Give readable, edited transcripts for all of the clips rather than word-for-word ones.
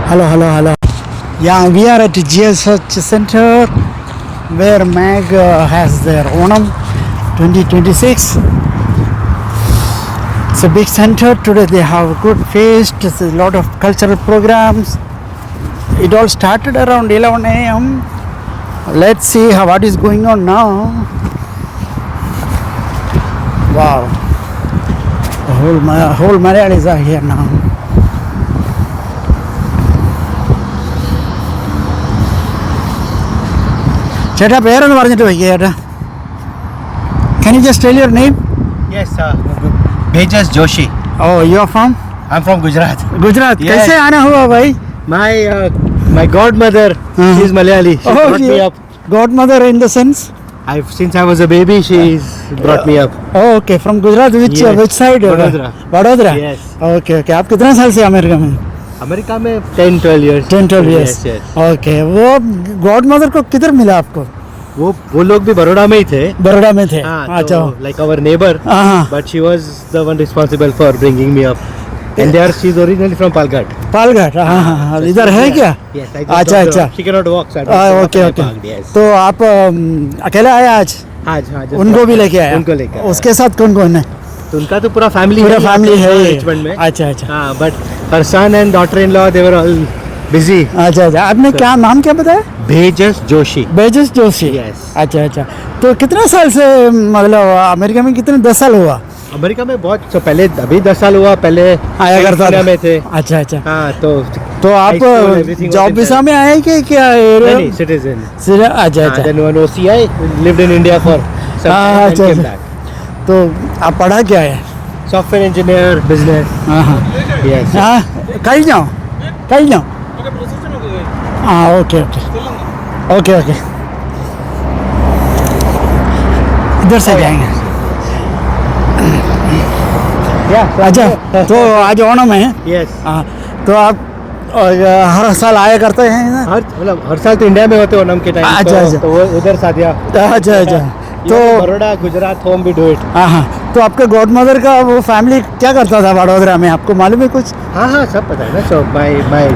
Hello. Yeah, we are at GSH Center where MAG has their Onam 2026. It's a big center. Today they have a good feast. There's a lot of cultural programs. It all started around 11 a.m. Let's see what is going on now. Wow. The whole Malayalis are here now. ചേട്ടാ പേരൊന്ന് പറഞ്ഞിട്ട് വയ്ക്കുക ചേട്ടാ. Can you just tell your name? Yes, Bejas Joshi. Oh, you are from? I'm from Gujarat. Gujarat. Yes. कैसे आना हुआ भाई? My godmother, she's Malayali. She brought me up. Godmother in the sense? Since I was a baby, she's brought me up. Oh, okay. From Gujarat, which side? Vadodara. Yes. Okay. आप कितना साल से America में? America में 10-12 years. 10-12 years. Yes. Okay. वो godmother को किधर मिला आपको? वो लोग भी बड़ौदा में ही थे. बड़ौदा में थे. अच्छा. Like our neighbor. But she was the one responsible for bringing me up. And there she's originally from Palghat. हाँ. इधर है क्या? Yes. अच्छा. She cannot walk. Okay. तो आप अकेला आए आज? हाँ. उनको भी लेके आया? उनको लेके. उसके साथ कौन है? तो उनका तो पूरा फैमिली है रिचमंड में. अच्छा. हाँ, but her son and daughter-in-law they were all busy. अच्छा. आपने क्या नाम क्या बताया? बेजस जोशी. Yes. अच्छा. तो कितने साल से मतलब अमेरिका में कितने 10 साल हुआ? अमेरिका में बहुत पहले अभी 10 साल हुआ. पहले आया करता था में थे. अच्छा. हाँ, तो आप जॉब वीसा में आए कि क्या? नहीं, सिटीजन. अच्छा. Then one OCI lived in India for some time and came back. तो आप पढ़ा क्या है? Software engineer, business. Yes. कल जाओ. हाँ, ओके. इधर से जाएंगे. अच्छा, तो आज ओणम है. Yes. तो आप हर साल आया करते हैं ना? हर साल तो इंडिया में होते ओणम के टाइम. अच्छा. तो वो उधर शादियाँ. अच्छा. तो बड़ौदा, गुजरात, होम भी डू इट. हाँ. तो आपके गॉडमदर का वो फैमिली क्या करता था वडोदरा में, आपको मालूम है कुछ? हाँ, सब पता है ना. सो माय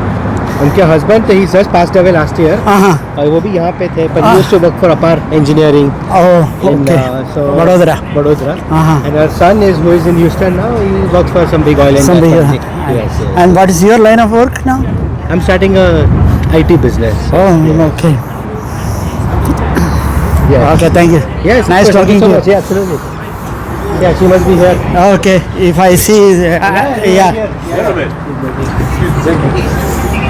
उनके हस्बैंड थे, he just passed away last year. और वो भी यहाँ पे थे, but he used to work for APAR Engineering. Okay. So Vadodara. And her son who is in Houston now, he works for some big oil and gas company. Yes. And what is your line of work now? I'm starting a IT business. Okay. Yes. Okay, thank you. Yes. Nice talking to you. Yeah, absolutely. Yeah, she must be here. Okay, if I see, yeah.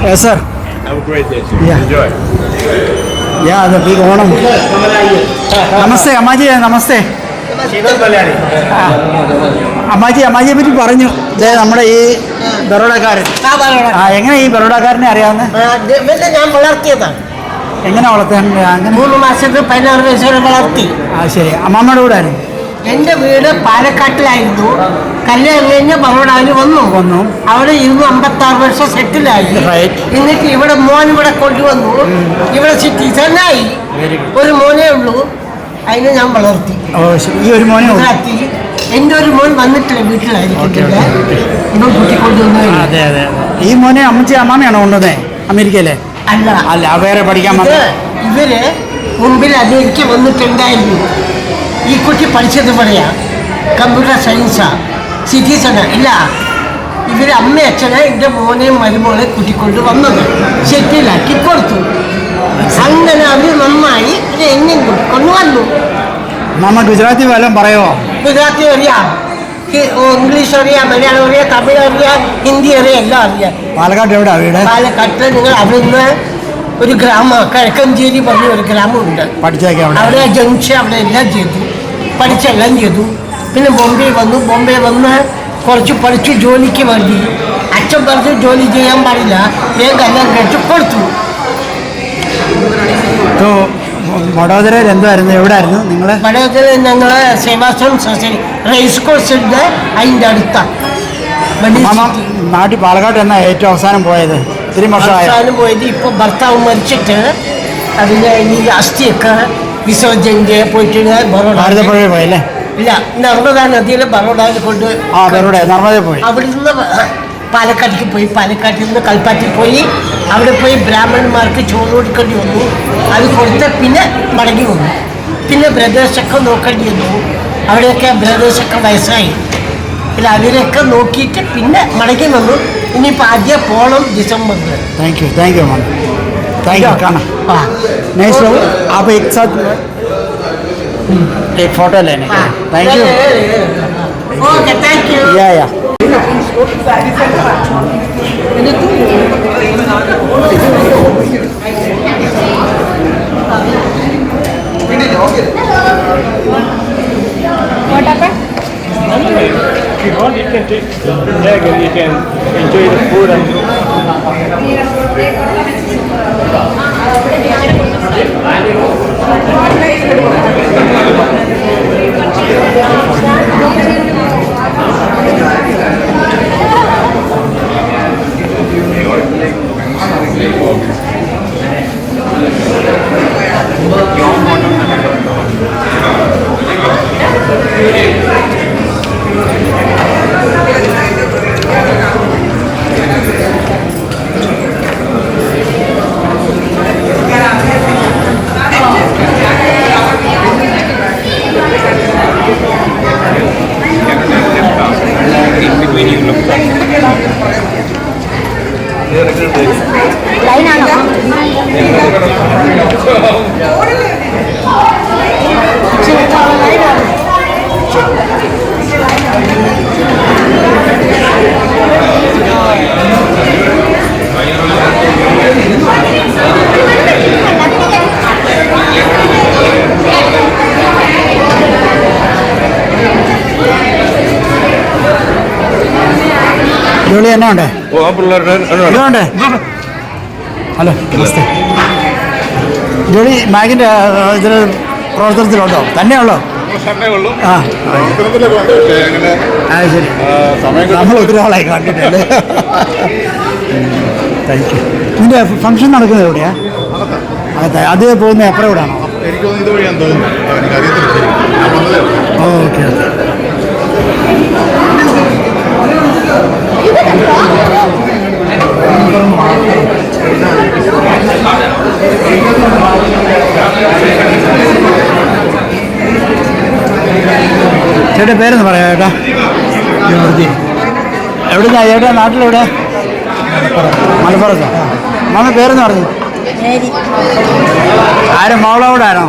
Yes, sir. Have a great day, sir. Yeah. Enjoy. Yeah, the big Onam. Namaste, Amaji, namaste. അമ്മാജി പറ്റി പറഞ്ഞു. നമ്മുടെ ഈ ബറോഡക്കാരൻ എങ്ങനെ ഈ ബറോഡക്കാരനെ അറിയാവുന്ന? ഞാൻ വളർത്തിയതാണ്. എങ്ങനെ വളർത്താൻ? അങ്ങനെ 3 മാസത്തിൽ 16 വയസ്സ് വരെ വളർത്തി. ശരി. അമ്മമ്മയുടെ കൂടെ ആയിരുന്നു? എൻ്റെ വീട് പാലക്കാട്ടിലായിരുന്നു. കല്യാണം കഴിഞ്ഞ് ബറോഡയിൽ വന്നു. അവിടെ 56 വർഷം സെറ്റിലായി. എന്നിട്ട് ഇവിടെ ഇവിടെ കൊണ്ടുവന്നു. ഇവിടെ സിറ്റിസനായി. ഒരു മോനേ ഉള്ളൂ. അതിനെ ഞാൻ വളർത്തി. ഈ ഒരു മോനെ വളർത്തി. എൻ്റെ ഒരു മോൻ വന്നിട്ടില്ല, വീട്ടിലായിരിക്കും. ഇവൻ കുട്ടി കൊണ്ടുവന്നു. അതെ. ഈ മോനെ അമ്മാമയാണോ കൊണ്ടുവന്നേ അമേരിക്കയിലെ? അല്ല, വേറെ പഠിക്കാൻ ഇവര് മുമ്പിൽ അമേരിക്ക വന്നിട്ടുണ്ടായിരുന്നു. ഈ കുട്ടി പഠിച്ചത് പറയാ കമ്പ്യൂട്ടർ സയൻസാ, സിറ്റിസണാ. ഇല്ല, ഇവര് അമ്മ അച്ഛനെ എൻ്റെ മോനെയും മരുമോളെ കൂട്ടിക്കൊണ്ട് വന്നത് സെറ്റിലാക്കി കൊടുത്തു. അങ്ങനെ അവർ നന്നായി എന്നെ കൂട്ടിക്കൊണ്ട് വന്നു. മാമ ഗുജറാത്തി വല്ലതും പറയുമോ? ഗുജറാത്തി അറിയാം, ഇംഗ്ലീഷ് അറിയാം, മലയാളം അറിയാം, തമിഴ് അറിയാം, ഹിന്ദി അറിയാം, എല്ലാം അറിയാം. പാലക്കാട് എവിടെയാ വീട്? പാലക്കാട്ട് നിങ്ങൾ അവിടുന്ന് ഒരു ഗ്രാമം കിഴക്കഞ്ചേരി പറഞ്ഞ ഒരു ഗ്രാമമുണ്ട്. അവിടെ ജംഗ്ഷൻ, അവിടെ എല്ലാം ചെയ്തു, പഠിച്ചെല്ലാം ചെയ്തു. പിന്നെ ബോംബെ വന്ന് കുറച്ച് പഠിച്ചു ജോലിക്ക് വേണ്ടി. അച്ഛൻ പറഞ്ഞു ജോലി ചെയ്യാൻ പാടില്ല, വേഗം കല്യാണം കഴിച്ചു കൊടുത്തു. വഡോദരയിൽ എന്തായിരുന്നു? എവിടെയായിരുന്നു നിങ്ങൾ? വഡോദരയിൽ ഞങ്ങൾ സേവാശ്രം സൊസൈറ്റി റേസ് കോഴ്സിൻ്റെ അതിൻ്റെ അടുത്താണ്. നാട്ടിൽ പാലക്കാട് എന്നാ ഏറ്റവും അവസാനം പോയത്? അവസാനം പോയത് ഇപ്പോൾ ഭർത്താവ് മരിച്ചിട്ട് അതിൻ്റെ ഈ അസ്ഥിയൊക്കെ വിസർജന പോയിട്ട് ഭാരതപ്പുഴയിൽ പോയല്ലേ? ഇല്ല, നർമ്മദാ നദിയിൽ ബറോഡയിൽ കൊണ്ട് നർമ്മദയിൽ പോയി. അവിടുന്ന് പാലക്കാട്ടിലേക്ക് പോയി. പാലക്കാട്ടിൽ നിന്ന് കൽപ്പാറ്റിൽ പോയി. അവിടെ പോയി ബ്രാഹ്മണന്മാർക്ക് ചോറ് കൊടുക്കേണ്ടി വന്നു. അത് കൊടുത്ത് പിന്നെ മടങ്ങി വന്നു. പിന്നെ ബ്രദേഴ്സൊക്കെ നോക്കേണ്ടി വന്നു. അവിടെയൊക്കെ ബ്രദേഴ്സൊക്കെ വയസ്സായി. പിന്നെ അവരെയൊക്കെ നോക്കിയിട്ട് പിന്നെ മടങ്ങി വന്നു. ഇനിയിപ്പോൾ ആദ്യം പോകണം ഡിസംബറിൽ. Thank you ma'am, thank you खाना। हाँ नेक्स्ट आप एक साथ एक फोटो लेने का। Thank you. Okay thank you. या What happened? If you want, you can take the egg and you can enjoy the food and ജോലി തന്നെ ഉണ്ട്. ഇതുണ്ട്. ഹലോ നമസ്തേ. ജോലി മാഗിൻ്റെ ഇതിൽ പ്രവർത്തനത്തിലുണ്ടോ? തന്നെയുള്ളോ? ആ ശരി. നമ്മൾ ഒത്തിരി ആളായി കണ്ടിട്ടല്ലേ. Thank you. ഇതിൻ്റെ ഫംഗ്ഷൻ നടക്കുന്നത് എവിടെയാ? അതെ, അത് പോകുന്നത് എപ്പുറം എവിടെയാണോ? Okay okay. ചേട്ടാ പേരെന്ന് പറയാം ചേട്ടാ. ജോർജി. എവിടുന്നാ ചേട്ടാ? നാട്ടിലെവിടെ? മലപ്പുറത്തോ? മാമ പേരെന്ന് പറഞ്ഞു? ആരും മോളോടാണോ?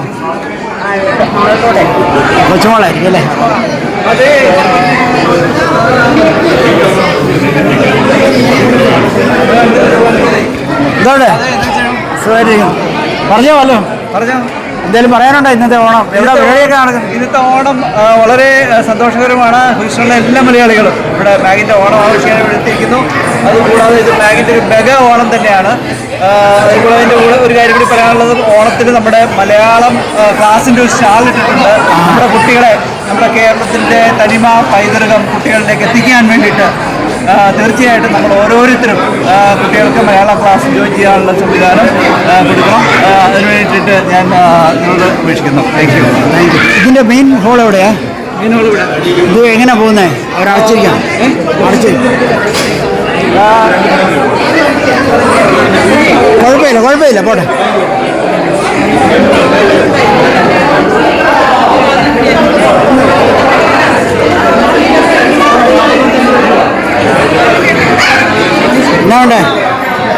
കൊച്ചുമോളായിരിക്കും അല്ലേ? ഇതോടെ സുഖമായിരിക്കും. പറഞ്ഞോ വല്ലോ പറഞ്ഞോ. എന്തെങ്കിലും പറയാനുണ്ടോ? ഇന്നത്തെ ഓണം എവിടെ പരിപാടിയൊക്കെ നടക്കുന്നത്? ഇന്നത്തെ ഓണം വളരെ സന്തോഷകരമാണ്. ഹൂസ്റ്റണിലെ എല്ലാ മലയാളികളും ഇവിടെ മാഗിൻ്റെ ഓണം ആഘോഷിക്കാൻ ഇവിടെ എത്തിയിരിക്കുന്നു. അതുകൂടാതെ ഇത് മാഗിൻ്റെ ഒരു മെഗാ ഓണം തന്നെയാണ്. അതുപോലെ അതിൻ്റെ കൂടെ ഒരു കാര്യം കൂടി പറയാനുള്ളത്, ഓണത്തിന് നമ്മുടെ മലയാളം ക്ലാസിൻ്റെ ഒരു സ്റ്റാൾ ഇട്ടിട്ടുണ്ട്. നമ്മുടെ കുട്ടികളെ, നമ്മുടെ കേരളത്തിൻ്റെ തനിമ പൈതൃകം കുട്ടികളിലേക്ക് എത്തിക്കാൻ വേണ്ടിയിട്ട് തീർച്ചയായിട്ടും നമ്മൾ ഓരോരുത്തരും കുട്ടികൾക്ക് മലയാളം ക്ലാസ് ജോയിൻ ചെയ്യാനുള്ള സംവിധാനം കൊടുക്കണം. അതിന് വേണ്ടിയിട്ട് ഞാൻ നിങ്ങളോട് അപേക്ഷിക്കുന്നു. Thank you. ഇതിൻ്റെ മെയിൻ ഹോൾ എവിടെയാ? മെയിൻ ഹോൾ ഇവിടെ. ഇത് എങ്ങനെയാ പോകുന്നത്? അവരടച്ചിരിക്കാം. കുഴപ്പമില്ല പോട്ടെ. എന്നാ ഉണ്ട്?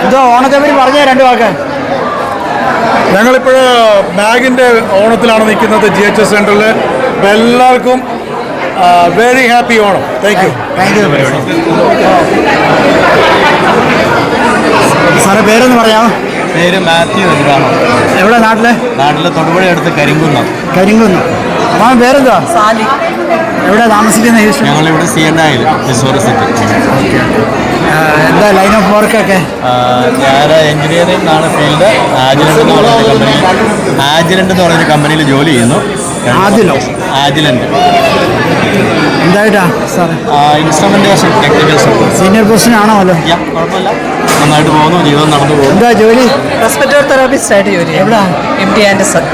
എന്തോ ഓണത്തെപ്പറ്റി പറഞ്ഞേ രണ്ട് വാക്ക്. ഞങ്ങളിപ്പോൾ മാഗിൻ്റെ ഓണത്തിലാണ് നിൽക്കുന്നത് GHS സെൻറ്ററിൽ. അപ്പോൾ എല്ലാവർക്കും very happy Onam. Thank U. സാറേ പേരൊന്ന് പറയാമോ? പേര് മാത്യു എബ്രാഹാം. എവിടെ? നാട്ടിലെ തൊടുപുഴ അടുത്ത് കരിങ്കുന്നം. അമ്മ പേരെന്താ? സാലി. എവിടെ താമസിക്കുന്നത്? ഞങ്ങളിവിടെ CNI മിസോറി സിറ്റി. എന്താ ലൈൻ ഓഫ് വർക്കൊക്കെ? ഞാൻ എഞ്ചിനീയറിംഗ് ആണ് ഫീൽഡ്. ആജിലൻ്റ് എന്ന് പറയുന്ന കമ്പനിയിൽ ജോലി ചെയ്യുന്നു. ആജിലൻ്റ് എന്തായിട്ടാ സാറേ? Instrumentation technical support. Senior position ആണോ? അല്ലോ കുഴപ്പമില്ല, നന്നായിട്ട് പോകുന്നു, ജീവിതം നടന്നു പോകുന്നു. എന്താ ജോലി? റെസ്പിറേറ്ററി തെറാപ്പിസ്റ്റ് ആയിട്ട് ജോലി. എവിടെ? MD Anderson.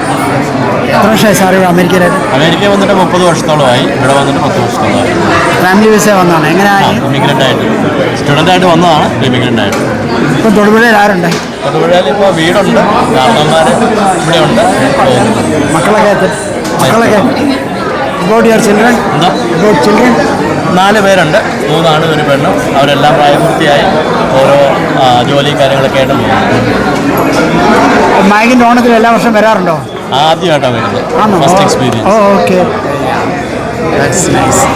എത്ര വർഷമായി സാർ ഇവിടെ അമേരിക്കയിലായിട്ട്? അമേരിക്ക വന്നിട്ട് 30 വർഷത്തോളമായി, ഇവിടെ വന്നിട്ട് 10 വർഷത്തോളമായി. ഫാമിലി വിസ വന്നതാണ്? എങ്ങനെയായി? ഇമിഗ്രൻ്റ് ആയിട്ട്, സ്റ്റുഡൻ്റ് ആയിട്ട് വന്നതാണ്, ഇമിഗ്രൻ്റ് ആയിട്ട്. ഇപ്പം തൊടുപുഴയിൽ ആരുണ്ട്? തൊടുപുഴയിൽ ഇപ്പോൾ വീടുണ്ട്, കാരണന്മാർ ഇവിടെ ഉണ്ട്. മക്കളൊക്കെ അബൌട്ട് യുവർ ചിൽഡ്രൻ? എന്താ? About children? 4 പേരുണ്ട്, 3 ആണും 1 പെണ്ണും. അവരെല്ലാം പ്രായപൂർത്തിയായി ഓരോ ജോലി കാര്യങ്ങളൊക്കെ ആയിട്ട് പോകുന്നു. മാഗിൻ്റെ ഓണത്തിന് എല്ലാ വർഷം വരാറുണ്ടോ? ആദ്യമായിട്ടാണ് വരുന്നത്, ഫസ്റ്റ് എക്സ്പീരിയൻസ്. Okay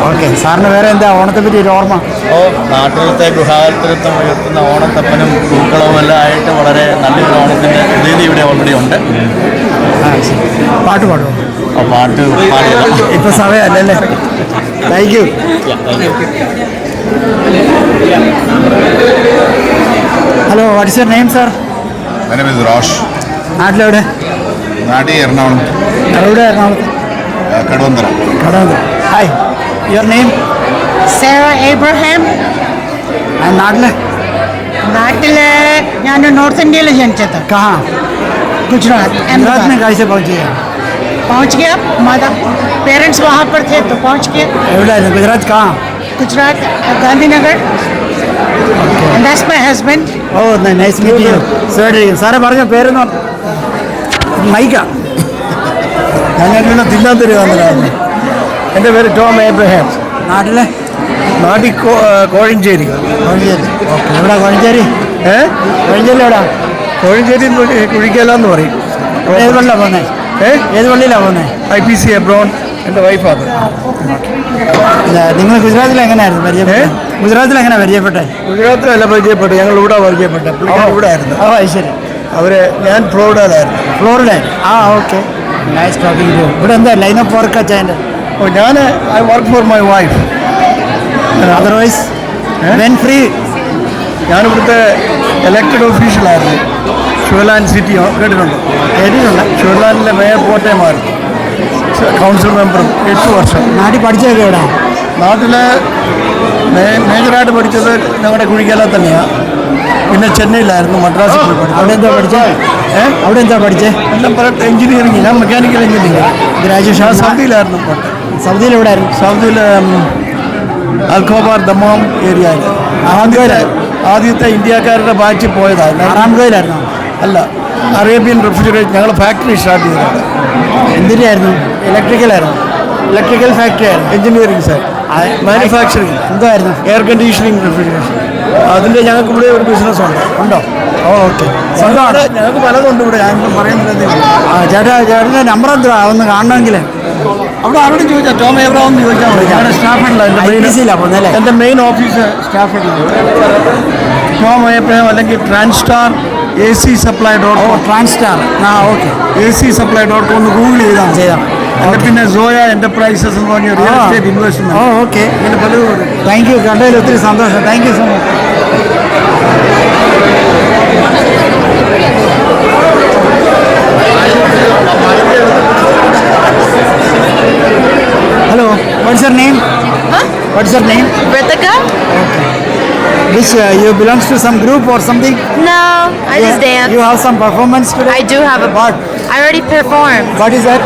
okay. സാറിന് വേറെ എന്താ ഓണത്തെ പറ്റി ഒരു ഓർമ്മ? നാട്ടിലത്തെ ഗൃഹാതുരത്വം ഉയർത്തുന്ന ഓണത്തപ്പനും പൂക്കളവും എല്ലാം ആയിട്ട് വളരെ നല്ലൊരു ഓണത്തിൻ്റെ രീതി ഇവിടെ ഓൾറെഡി ഉണ്ട്. പാട്ട് പാടുമോ? പാട്ട് പാടില്ല, ഇപ്പൊ സമയമല്ലേ. Thank you. Hello, what is your name sir? My name is Rosh. നാട്ടിലെവിടെ? നാട്ടിൽ എറണാകുളം. എവിടെ എറണാകുളത്ത്? Kadavanthra. Hi, your name? Sarah Abraham. നാട്ടിലെ? നാട്ടില് ഞാൻ നോർത്ത് ഇന്ത്യയിൽ ജനിച്ചത്. कहाँ? गुजरात गुजरात में कैसे पहुँचे? पहुंच गया, माता पेरेंट्स वहाँ पर थे तो पहुंच गए. എവിടെയായിരുന്നു? ഗുജറാത്ത്? कहाँ? Gujarat Gandhinagar. And that's my husband. ഓ, നൈസ് മീറ്റ് യു. സുഖമായിട്ടിരിക്കും. സാറേ പറഞ്ഞ പേരെന്ന് പറഞ്ഞു? മൈക്ക. ഞങ്ങൾ തില്ലാത്തൊരു വന്നതാണ്. എൻ്റെ പേര് ടോം എബ്രഹാം. നാട്ടിലെ? നാട്ടിൽ കോഴഞ്ചേരി. കോഴഞ്ചേരി. ഓക്കെ. എവിടെ കോഴഞ്ചേരി? കോഴഞ്ചേരി എവിടാ? കോഴഞ്ചേരി കുഴിക്കലാന്ന് പറയും. ഏത് പള്ളിയിലാണ് പോകുന്നത്? ഏത് പള്ളിയിലാണ് പോകുന്നത്? IPC എബ്രോൺ. എൻ്റെ വൈഫാണ്. നിങ്ങൾ ഗുജറാത്തിൽ എങ്ങനെയായിരുന്നു പരിചയപ്പെട്ടത്? ഗുജറാത്തിൽ എങ്ങനെ പരിചയപ്പെട്ടത്? ഗുജറാത്തിലല്ല പരിചയപ്പെട്ടു, ഞങ്ങൾ ഇവിടെ പരിചയപ്പെട്ടത്. ഇവിടെ ആയിരുന്നു. ഓ, ശരി. ഞാൻ ഫ്ലോറിഡയിലായിരുന്നു. Florida? Okay. Nice talking to. ഇവിടെ എന്താ ലൈൻ ഓഫ് വർക്ക് അച്ഛൻ്റെ? ഞാൻ I work for my wife. Otherwise when free? ഞാനിവിടുത്തെ ഇലക്റ്റഡ് ഒഫീഷ്യലായിരുന്നു. ഷുവർലാൻഡ് സിറ്റി കേട്ടിട്ടുണ്ട്? ഷുവർലാൻഡിലെ മേയർ പോട്ടേമായിരുന്നു. കൗൺസിൽ മെമ്പറും 8 വർഷം. നാട്ടിൽ പഠിച്ചതൊക്കെ എവിടെ? നാട്ടിൽ മേജറായിട്ട് പഠിച്ചത് ഞങ്ങളുടെ കുഴിക്കല തന്നെയാണ്. പിന്നെ ചെന്നൈയിലായിരുന്നു, മദ്രാസിൽ പോയി പഠിച്ചു. അവിടെ എന്താ പഠിച്ചത്? അവിടെ എന്താ പഠിച്ചത്? എല്ലാം എഞ്ചിനീയറിംഗ്. ഞാൻ മെക്കാനിക്കൽ എഞ്ചിനീയറിംഗ് ഗ്രാജുവേഷൻ. സൗദിയിലായിരുന്നു. സൗദിയിൽ എവിടെയായിരുന്നു? സൗദിയിൽ അൽഖോബാർ ദമാം ഏരിയയിൽ. ആദ്യത്തെ ഇന്ത്യക്കാരുടെ ബാച്ചിൽ പോയതാണ്. ആറാംകോയിലായിരുന്നു? അല്ല, അറേബ്യൻ റെഫ്രിജറേറ്റർ. ഞങ്ങൾ ഫാക്ടറി സ്റ്റാർട്ട് ചെയ്തതാണ്. എന്തിനായിരുന്നു? ഇലക്ട്രിക്കലായിരുന്നു? ഇലക്ട്രിക്കൽ ഫാക്ടറി ആയിരുന്നു? Engineering sir. മാനുഫാക്ചറിങ്. എന്തായിരുന്നു? Air conditioning refrigeration. അതിൻ്റെ ഞങ്ങൾക്ക് ഇവിടെ ഒരു ബിസിനസ് ഉണ്ടോ? ഓക്കെ. സ്വന്തമാണ്? ഞങ്ങൾക്ക് പലതുണ്ട് ഇവിടെ. ഞാൻ പറയുന്നില്ല. ചേട്ടൻ്റെ നമ്പർ എന്തുവാ ഒന്ന് കാണണമെങ്കിൽ? അവിടെ ആരോടും ചോദിച്ചാൽ ടോം എബ്രഹാം എന്ന് ചോദിച്ചാൽ മതി. ഞങ്ങളുടെ സ്റ്റാഫുണ്ട്. എൻ്റെ മെയിൻ ഓഫീസ് സ്റ്റാഫുണ്ട്. ടോം എബ്രഹാം അല്ലെങ്കിൽ ട്രാൻസ്റ്റാർ AC supply.com. ട്രാൻസ്റ്റാർ. ഓക്കെ. ACsupply.com ഒന്ന് ഗൂഗിൾ ചെയ്താൽ. പിന്നെ സോയ എന്റർപ്രൈസസ് എന്ന് പറഞ്ഞ റിയൽ എസ്റ്റേറ്റ് ഇൻവെസ്റ്റ്മെന്റ്. ഓക്കെ. ഇങ്ങനെ പലതും. Thank you. കണ്ടതിൽ ഒത്തിരി സന്തോഷം. Thank you so much. Hello, what's your name? What's your name? Ritika? Okay. Which you belongs to some group or something? No, I just dance. You have some performance today? I do have a. What? I already performed. What is that?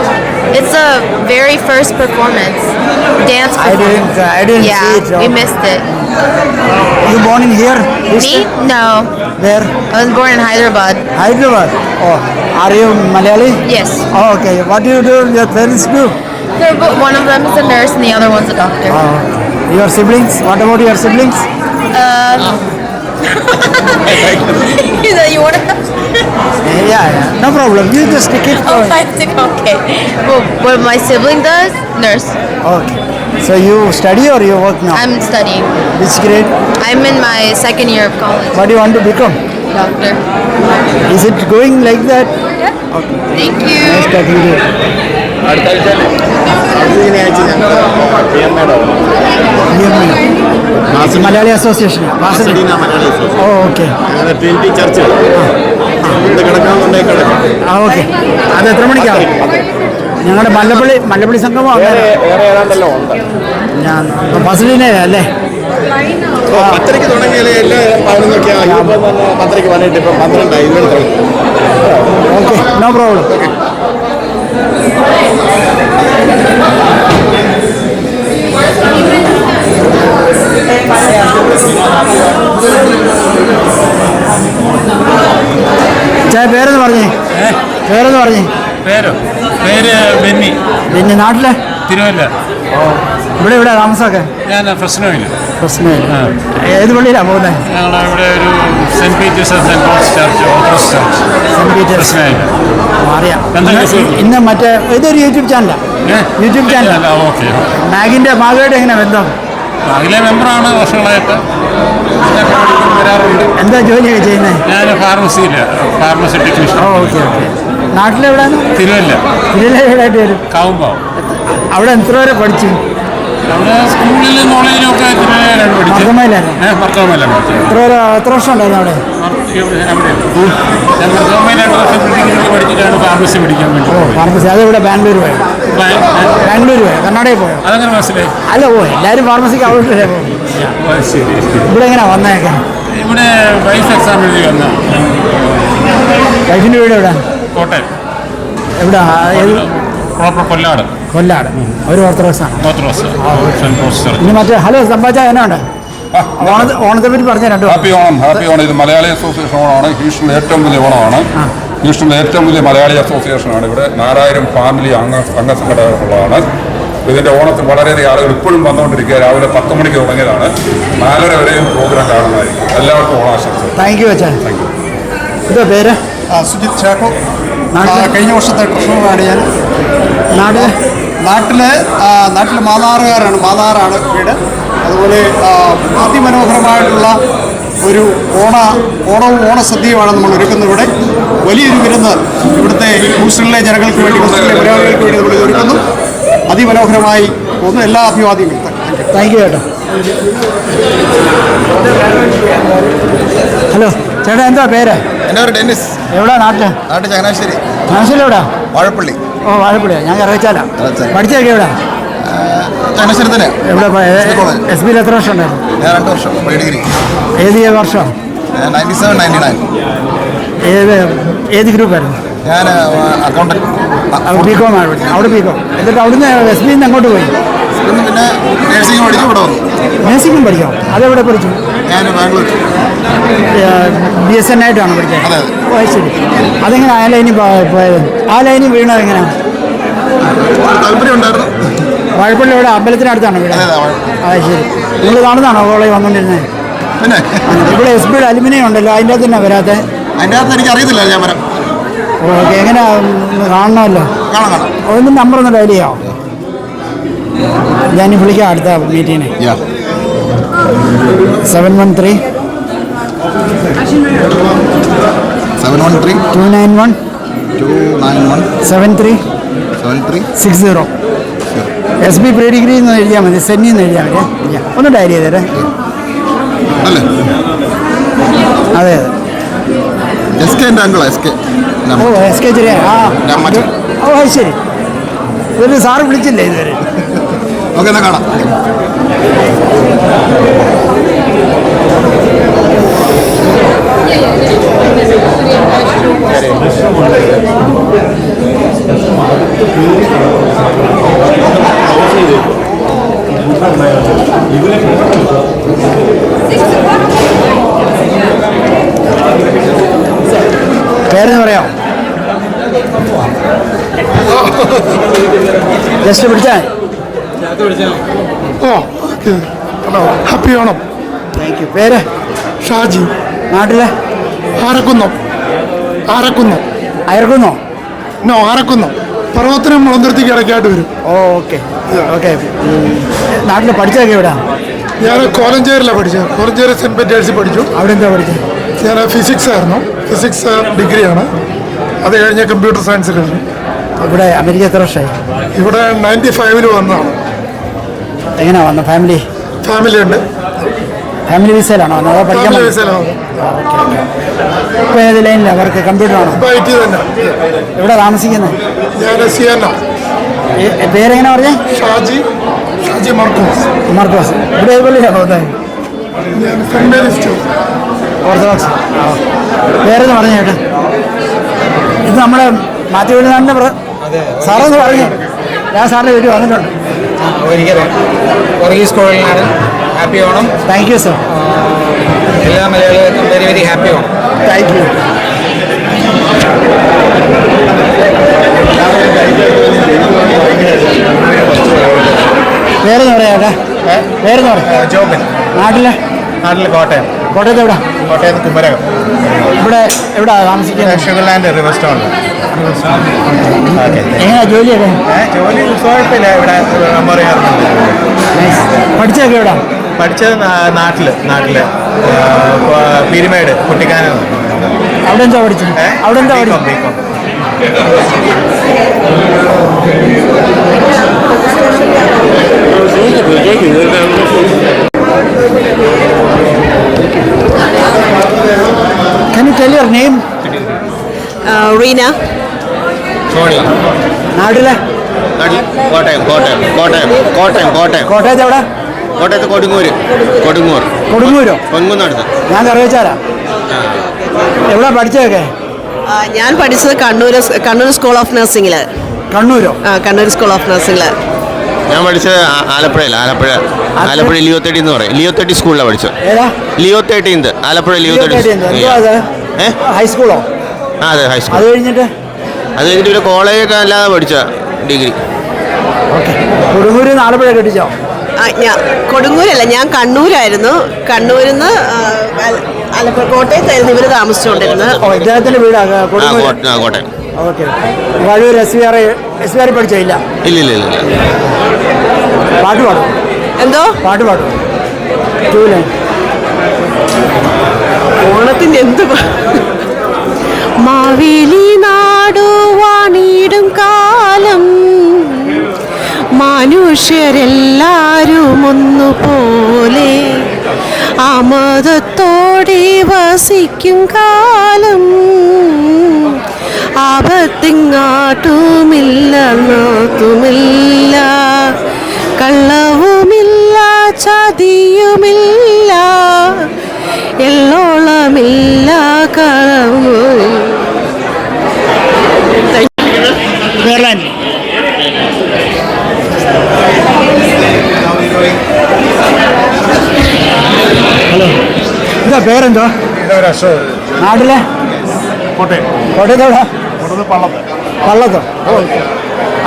It's the very first performance. Dance performance. I didn't Yeah, see it. we missed it. You born in here? Me? No. Where? I was born in Hyderabad. Hyderabad. Oh, are you Malayali? Yes. Oh, okay. What do you do? Your parents do? One of them is a nurse and the other one's a doctor. Your siblings? What about your siblings? You want to? Yeah, no problem. You just keep Oh, going. I think okay. Well, what my sibling does, nurse. Okay. So you study or you work now? I'm studying. Which grade? I'm in my second year of college. What do you want to become? Doctor. Is it going like that? Yeah. Okay. Thank you. Nice talking to you. Malayali association. Oh, okay. Okay. അത് എത്ര മണിക്കാണ്? ഞങ്ങളുടെ മല്ലപ്പള്ളി സംഗമം ഞാൻ ഫസലിനെ അല്ലേ? പത്തരയ്ക്ക് തുടങ്ങിയാലേ എല്ലാ 11 പത്തരയ്ക്ക് വന്നിട്ട് ഇപ്പം 12 ഓക്കെ, നോ പ്രോബ്ലം. പേരെന്ന് പറഞ്ഞേ, പേരെന്ന് പറഞ്ഞേ. പേര് ബെന്നി. പിന്നെ നാട്ടിലെ തിരുവല്ല. ഇവിടെ താമസമൊക്കെ? ഞാൻ പ്രശ്നമില്ല. ഏത് പള്ളിയിലാണ് പോകുന്നത്? ഞങ്ങളിവിടെ ഒരു Saint Peter's Saint Paul's church, Orthodox church. Saint Peter's അറിയാം. ഇന്ന് മറ്റേ ഇതൊരു യൂട്യൂബ് ചാനലാണ്. YouTube channel. ഓക്കെ. മാഗുമായിട്ട് എങ്ങനെ ബന്ധം? മാഗിലെ മെമ്പറാണ് വർഷങ്ങളായിട്ട്. വരാറുണ്ട്. എന്താ ജോലിയൊക്കെ ചെയ്യുന്നത്? ഞാൻ ഫാർമസി ടെക്നീഷ്യൻ. Okay okay. നാട്ടിലെവിടെയാണ്? തിരുവല്ല. തിരുവല്ലയിലായിട്ട് വരും. കാവുമ്പാവും. അവിടെ എത്ര വരെ പഠിച്ചു? അവിടെ സ്കൂളിൽ കോളേജിലൊക്കെ തിരുവല്ലയിലാണ് പഠിച്ചത്. എത്ര വർഷം ഉണ്ടായിരുന്നു അവിടെ? ഞാൻ മർക്കോമയിലാണ് പഠിച്ചിട്ടാണ് ഫാർമസി പഠിക്കാൻ വേണ്ടി. ഫാർമസി അതെവിടെ? ബാംഗ്ലൂർ പോയോ? കർണാടകയിൽ പോയോ? അതങ്ങനെ മനസ്സിലായി. അല്ല എല്ലാവരും ഫാർമസിക്ക് അവിടെ പോകും. ഇവിടെ എങ്ങനെയാ വന്നേക്കെ? ഇവിടെ വൈഫ് എക്സാം എഴുതി വന്ന. വൈഫിൻ്റെ വീട് എവിടെ? കോട്ടയം. എവിടെ? പ്രോപ്പർ കൊല്ലാട്. ഒരു ഓർത്തഡോക്സാണ്. ഇനി മറ്റേ ഹലോ സംഭാഷ എന്നാണ് ഓണത്തെ പറ്റി പറഞ്ഞ രണ്ടു. ഹാപ്പി ഓണം. ഇത് മലയാളി അസോസിയേഷൻ ഓണമാണ്. ഹ്യൂസ്റ്റണിലെ ഏറ്റവും വലിയ ഓണമാണ്. ഹ്യൂസ്റ്റണിലെ ഏറ്റവും വലിയ മലയാളി അസോസിയേഷനാണ്. ഇവിടെ 4000 ഫാമിലി അംഗസംഘടനകളുള്ളതാണ്. ഇതിൻ്റെ ഓണത്തിൽ വളരെയധികം ആളുകൾ ഇപ്പോഴും വന്നുകൊണ്ടിരിക്കുക. രാവിലെ 10 മണിക്ക് തുടങ്ങിയതാണ്. 4:30 വരെയും പ്രോഗ്രാം കാണുന്നതായിരിക്കും. എല്ലാവർക്കും ഓണാശംസകൾ. താങ്ക് യു അച്ഛാ. ഇതോ പേര്? സുജിത് ചാക്കോ. കഴിഞ്ഞ വർഷത്തെ ട്രഷററാണ് ഞാൻ. നാട്ടിൽ മാന്നാറുകാരാണ്. മാന്നാറാണ് വീട്. അതുപോലെ അതിമനോഹരമായിട്ടുള്ള ഒരു ഓണവും ഓണസദ്യയുമാണ് നമ്മൾ ഒരുക്കുന്നത്. ഇവിടെ വലിയൊരു വിരുന്ന് ഇവിടുത്തെ ഹൂസ്റ്റണിലെ ജനങ്ങൾക്ക് വേണ്ടി, ഹൂസ്റ്റണിലെ മലയാളികൾക്ക് വേണ്ടി നമ്മൾ ഒരുക്കുന്നു. അതിമനോഹരമായി പോകുന്നു. എല്ലാ അഭിവാദ്യങ്ങളും. താങ്ക് യു ചേട്ടാ. ഹലോ ചേട്ടാ, എന്താ പേര്? എൻ്റെ പേര് ഡെന്നിസ്. എവിടാ? നാട്ടിൽ ചങ്ങനാശ്ശേരി. ചങ്ങനാശ്ശേരി എവിടാ? വാഴപ്പള്ളി. വാഴപ്പള്ളിയാ. ഞാൻ കറവച്ചാല. പഠിച്ചതൊക്കെ എവിടാ? ചങ്ങനാശ്ശേരി തന്നെ. എവിടെ? എസ് ബിയിൽ എത്ര വർഷം ഉണ്ടായിരുന്നു? ഞാൻ 2 വർഷം ഡിഗ്രി. ഏത് വർഷം? 97, 99. ഏത് ഗ്രൂപ്പായിരുന്നു? ഞാൻ അക്കൗണ്ടന്റ്. ബികോം ആണ് പഠിച്ചത്. അവിടെ ബികോം. എന്നിട്ട് അവിടുന്ന് എസ് ബിയിൽ നിന്ന് അങ്ങോട്ട് പോയി. പിന്നെ നേഴ്സിംഗ് പഠിച്ചു ഇവിടെ വന്നു. നേഴ്സിംഗും പഠിക്കാം. അതെവിടെ പഠിച്ചു? ഞാൻ ബാംഗ്ലൂർ. BSN ആയിട്ടാണ് പഠിച്ചത്. അതെ. ഓ ശരി. അതെങ്ങനെ ആ ലൈനിൽ പോയത്? ആ ലൈനിൽ വീണത് എങ്ങനെയാണ്? താല്പര്യം ഉണ്ടായിരുന്നു. വാഴപ്പള്ളി ഇവിടെ അമ്പലത്തിനടുത്താണ് വീട്. ശരി. നിങ്ങൾ കാണുന്നതാണോ കോളേജ് വന്നുകൊണ്ടിരുന്നത്? പിന്നെ ഇവിടെ എസ് ബിയുടെ അലുമിനിയം ഉണ്ടല്ലോ, അതിൻ്റെ അകത്ത് തന്നെ വരാത്തെ? അതിൻ്റെ അകത്ത് എനിക്ക് അറിയത്തില്ല. ഞാൻ വരാം. ഓക്കെ. എങ്ങനെ കാണണമല്ലോ? കാണാം. ഒന്ന് നമ്പർ ഒന്ന് ഡയൽ ചെയ്യാമോ? ഞാൻ വിളിക്കാം അടുത്ത മീറ്റിങ്ങിന്. 713 291 7360. എസ് ബി പ്രീ ഡിഗ്രി എന്ന് എഴുതിയാൽ മതി. സെന്നി എന്ന് എഴുതിയാൽ മതി. ഒന്ന് ഡയറി ചെയ്തേരെ. അതെ എസ് കെ ചെറിയ. ശരി. ഇതൊരു സാറ് വിളിച്ചില്ലേ ഇതുവരെ? ഓക്കെ, എന്നാൽ കാണാം. പേരെന്ന് പറയാം? ജസ്റ്റ് പിടിച്ചാൽ. ഹാപ്പി ഓണം. Thank you. പേര്? ഷാജി. നാട്ടിലെ? ആരക്കുന്നോ? പർവ്വത്തിനും മുളന്തുരുത്തിക്ക് ഇടയ്ക്കായിട്ട് വരും. ഓക്കെ. നാട്ടിൽ പഠിച്ചതൊക്കെ എവിടാ? ഞാൻ കോലഞ്ചേരിലാണ് പഠിച്ചത്. കോലഞ്ചേരി സെൻറ്റ് പീറ്റേഴ്സിൽ പഠിച്ചു. അവിടെ എന്താ പഠിച്ചത്? ഞാൻ ഫിസിക്സ് ആയിരുന്നു. ഫിസിക്സ് ഡിഗ്രിയാണ്. അത് കഴിഞ്ഞ് കമ്പ്യൂട്ടർ സയൻസ് കഴിഞ്ഞു. ഇവിടെ അമേരിക്ക എത്ര വർഷമായി? ഇവിടെ 95 വന്നതാണ്. എങ്ങനെയാ വന്നത്? ഫാമിലി ഉണ്ട്. ഫാമിലി വിസയിലാണോ? പഠിക്കാൻ വിസയിലാണ്. ഇപ്പോൾ ഏത് ലൈനിലാണ് വർക്ക്? കമ്പ്യൂട്ടറാണോ? IT തന്നെ. എവിടെ താമസിക്കുന്നത്? ഞാൻ സിയന്ന. പേരെങ്ങനെ പറഞ്ഞേ? ഷാജി മാർക്കോസ്. ഇവിടെ ഏത് പള്ളിയിലാണ് പോകുന്നത്? Saint Mary's orthodox. പേരെന്ന് പറഞ്ഞു ചേട്ടാ. ഇത് നമ്മുടെ മാത്യു വെളിനാടിൻ്റെ സാറൊന്ന് പറഞ്ഞു. ഞാൻ സാറിൻ്റെ വീട്ടിൽ വന്നിട്ടുണ്ട്. ഒരിക്കലും വർഗീസ് കോഴലിനാണ്. Happy Onam. Thank you sir. എല്ലാ മലയാളികൾക്കും very very happy Onam. Thank you. പേരെന്ന് പറയാ? പേരെന്ന് പറയാം. ജോബിൻ. നാട്ടിലെ കോട്ടയം. കോട്ടയത്ത് എവിടെ? കോട്ടയത്ത് കുമരകം. ഇവിടെ എവിടെ താമസിക്കുന്നത്? Sugarland river stone. എങ്ങനെയാ ജോലിയൊക്കെ? ജോലി കുഴപ്പമില്ല. ഇവിടെ പഠിച്ചതൊക്കെ എവിടെ? പഠിച്ചത് നാട്ടില് പീരുമേട് കുട്ടിക്കാനം. അവിടെ എന്താ പഠിച്ചത്? അവിടെ എന്താ പഠിച്ചത്? Can you tell your name? Reena. നാട്ടിലെ? കോട്ടയത്ത് എവിടെ? കോട്ടയത്ത് കൊടുങ്ങൂരോ? കൊടുങ്ങൂരോ? ഞാൻ കറിവച്ചാലാ. എവിടെ പഠിച്ചതൊക്കെ? ഞാൻ പഠിച്ചത് കണ്ണൂർ സ്കൂൾ ഓഫ് നഴ്സിംഗിൽ. കണ്ണൂരോ? കണ്ണൂർ സ്കൂൾ ഓഫ് നഴ്സിംഗിൽ. ഞാൻ പഠിച്ചത് ആലപ്പുഴ ലിയോ 30 എന്ന് പറയും. ലിയോ 30 സ്കൂളിലാണ് പഠിച്ചത്. Leo 13 Alappuzha Leo 30. ഹൈസ്കൂളോ? അതെ, ഹൈസ്കൂൾ. അത് കഴിഞ്ഞിട്ട് ഒരു കോളേജൊക്കെ അല്ലാതെ പഠിച്ച ഡിഗ്രി. കൊടുങ്ങൂര് ആലപ്പുഴ കെട്ടിച്ചോ? കൊടുങ്ങൂരല്ല, ഞാൻ കണ്ണൂരായിരുന്നു. കണ്ണൂരിൽ നിന്ന് ആലപ്പുഴ കോട്ടയത്തായിരുന്നു ഇവർ താമസിച്ചുകൊണ്ടിരുന്നത്. ഇദ്ദേഹത്തിന്റെ വീടാണ് Kottayam. Okay. Vazhoor S V പഠിച്ചോ? ഇല്ല. പാട്ട് പാടും? എന്തോ പാട്ട് പാടും? ഓണത്തിന്റെ എന്ത് മാവേലി നാടുവാണിടും കാലം മനുഷ്യരെല്ലാരും ഒന്നുപോലെ ആമോദത്തോടെ വസിക്കും കാലം ആപത്തിങ്ങാട്ടുമില്ല നോത്തുമില്ല കള്ളവുമില്ല ചതിയുമില്ല എള്ളോളമില്ല കളവും. ഹലോ, എന്താ പേരെന്തോ? നാട്ടിലെ? കോട്ടയത്തോടാ? പള്ളത്തോ?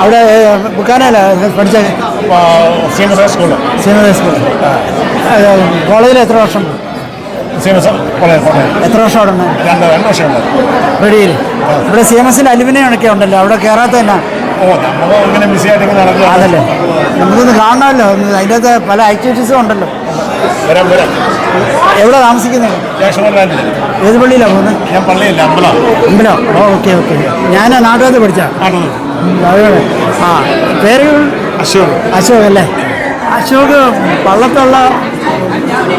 അവിടെ ബുക്കാനല്ല പഠിച്ചത്? Senior school. കോളേജിൽ എത്ര വർഷം? എത്ര വർഷം അവിടെ ഉണ്ട്? 2 വർഷം. റെഡിയിൽ ഇവിടെ CMSന്റെ അലുമിനിയൊക്കെ ഉണ്ടല്ലോ, അവിടെ കയറാത്ത തന്നെ. ഇങ്ങനെ ബിസി ആയിട്ട് നടക്കുക. അതല്ലേ, നമുക്കൊന്ന് കാണണമല്ലോ. അതിൻ്റെ അകത്ത് പല ആക്ടിവിറ്റീസും ഉണ്ടല്ലോ. എവിടെ താമസിക്കുന്നത്? ഏത് പള്ളിയിലാണ് പോകുന്നത്? ഞാൻ പള്ളിയില്ല, അമ്പലം. ഓക്കെ. ഞാൻ നാട്ടുകാർക്ക് പഠിച്ചാ. പേര് അശോക് അല്ലേ? അശോക് പള്ളത്തുള്ള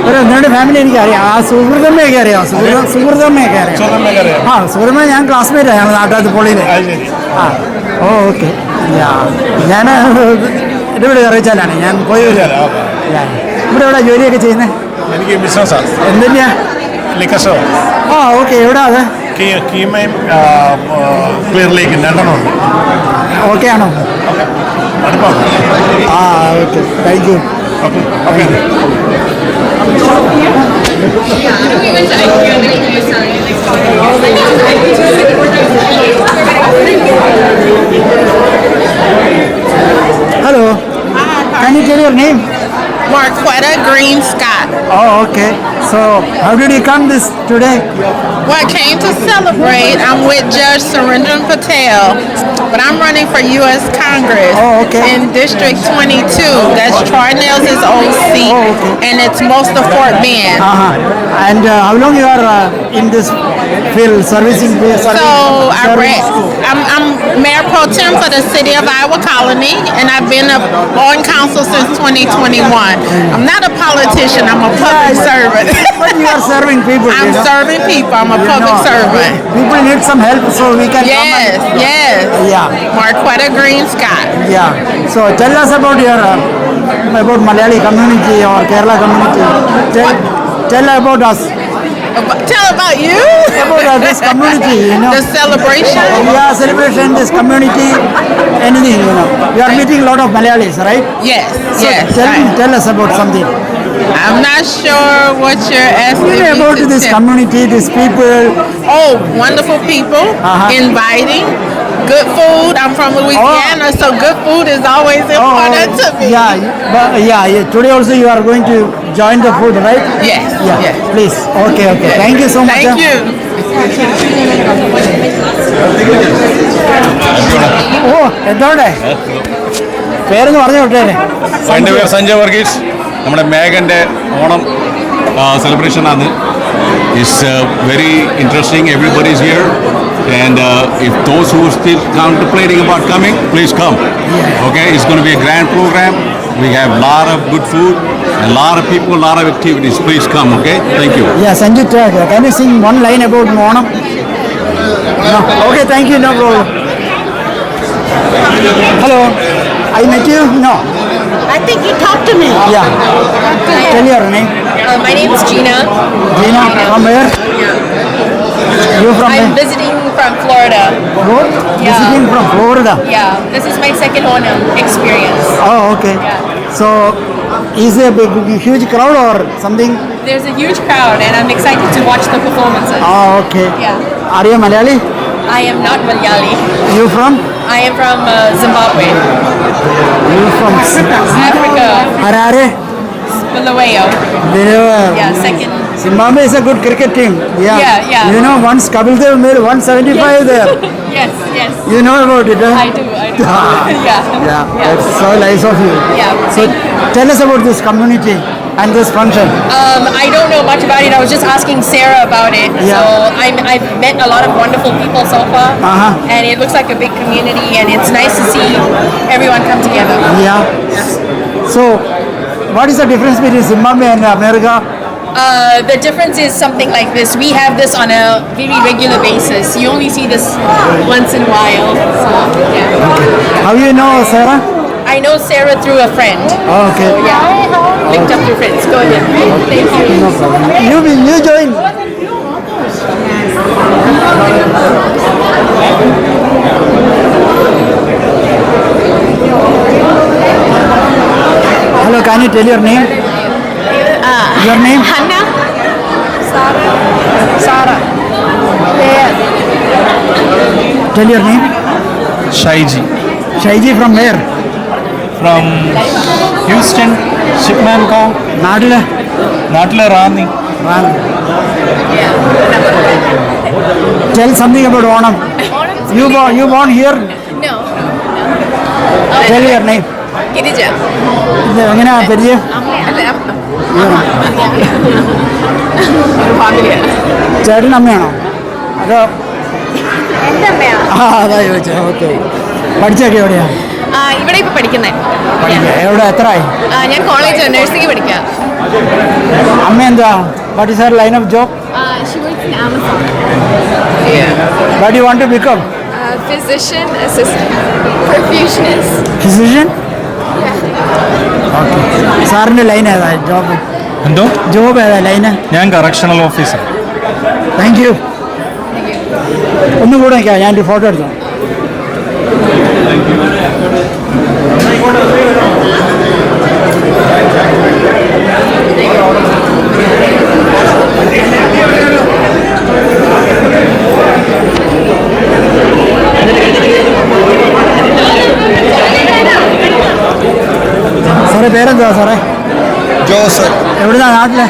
ഒരു ഒന്നുകൊണ്ട് ഫാമിലി എനിക്കറിയാം. ആ സുഹൃത്തമ്മയൊക്കെ അറിയാം. സുഹൃത്തമ്മയൊക്കെ അറിയാം. സുഹൃത്തമ്മ ഞാൻ ക്ലാസ്മേറ്റാണ്. ഞങ്ങൾ നാട്ടുകാർക്ക് പള്ളിയിൽ. ഓക്കെ. ഞാൻ എൻ്റെ വീട് അറിയിച്ചാലാണ് ഞാൻ പോയി വരിക. ഇവിടെ എവിടെ ജോലിയൊക്കെ ചെയ്യുന്നത്? എനിക്ക് ബിസിനസ്സാണ്. എന്തിനാ? ലിക്കർ. ഓക്കെ. എവിടെ അത്? കീമയും ക്ലിയർ ലേക്ക് 2 ഉണ്ട്. ഓക്കെ ആണോ? Okay. Thank you. Hello. Can you tell your name? Marquetta Green Scott. Oh, okay. So, how did you come this today? Well, I came to celebrate. I'm with Judge Surendran Patel, but I'm running for U.S. Congress in District 22. That's Troy Nels' old seat, and it's most of Fort Bend. And how long you are in this field, servicing? I'm Mayor Pro Tem for the City of Iowa Colony, and I've been on council since 2021. I'm not a politician. I'm a public servant. But you are serving people. I'm serving people. I'm a public servant. People need some help, so we can. Yes. Yeah. Marquetta Green Scott. Yeah. So tell us about your about Malayali community or Kerala community. Tell about us. Tell about you. About this community, you know. The celebration. Yeah, celebration, this community, anything, you know. You are meeting a lot of Malayalis, right? Yes, So yes. tell us about something. I'm not sure what you're asking Tell me me about to this tell. community, these people. Oh, wonderful people, inviting, good food. I'm from Louisiana, so good food is always important to me. Yeah. Today also you are going to join the food, right? Yes, Yeah. yes. Please. Okay. Thank you so much. Thank you. ഓ എന്തോടെ പേരെന്ന് പറഞ്ഞു വിട്ടേനെ. എൻ്റെ പേര് സഞ്ജയ് വർഗീസ്. നമ്മുടെ മേഘൻ്റെ Onam celebration ആണ്. It's very interesting. Everybody is here. And if those who are still contemplating about coming, please come. Okay, it's going to be a grand program. We have a lot of good food, a lot of people, a lot of activities. Please come, okay? Thank you. Yeah, Sanjit, can you sing one line about Onam? No. Okay, thank you, no problem. Hello, I met you? No. I think you talked to me. Yeah. Tell your name. My name is Gina. Gina, from where? You from I'm where? visiting from Florida. Visiting from Florida. Yeah, this is my second Onam experience. Oh, okay. So, is there a big, huge crowd or something? There's a huge crowd and I'm excited to watch the performances. Oh, okay. Yeah. Are you Malayali? I am not Malayali. You from? I am from Zimbabwe. You from Africa. Harare? Bulawayo. Yeah, second. Zimbabwe is a good cricket team. Yeah. You know, once Kapil Dev made 175 there. Yes. You know about it, huh? I do. Yeah. That's so nice of you. Yeah. So, tell us about this community and this function. I don't know much about it. I was just asking Sarah about it. Yeah. So I've met a lot of wonderful people so far. And it looks like a big community and it's nice to see everyone come together. Yeah. So, what is the difference between Zimbabwe and America? The difference is something like this. We have this on a very regular basis. You only see this once in a while. So, yeah. How you know Sarah? I know Sarah through a friend. Oh, okay. So, yeah. Linked up through friends. Go ahead. Thank you. No problem. You join. Hello, can you tell your name? Your name? Hannah. Sarah. Tell your name. Shaiji. Shaiji from where? From Houston, Shipmanco, നാട്ടിലെ Ranni. Tell something about Onam. You born here? No. Tell your name. Girija. എങ്ങനെയാ പരിചയം? ചേട്ടൻ അമ്മയാണോ അതോ? എൻ്റെ അമ്മയാ. അതാ ചോദിച്ചത്. ഓക്കെ. പഠിച്ചൊക്കെ എവിടെയാ? ഇവിടെ ഇപ്പൊ പഠിക്കുന്നത്. എവിടെ എത്രയായി? ഞാൻ കോളേജ് നഴ്സിംഗ് പഠിക്കാം. അമ്മ എന്താ? What is Har line of job? She works in Amazon. What do you want to become? Physician assistant. Perfusionist. Physician? Okay. സാറിൻ്റെ ലൈൻ ഏതാ ജോബ്? എന്തോ? ജോബ് ഏതാ ലൈന്? ഞാൻ കറക്ഷണൽ ഓഫീസർ. Thank you. ഒന്നുകൂടെ നിൽക്കാം, ഞാനൊരു ഫോട്ടോ എടുത്തു. സാറേ പേരെന്താ സാറേ? ജോസ്. എവിടുന്നാ നാട്ടിലെ?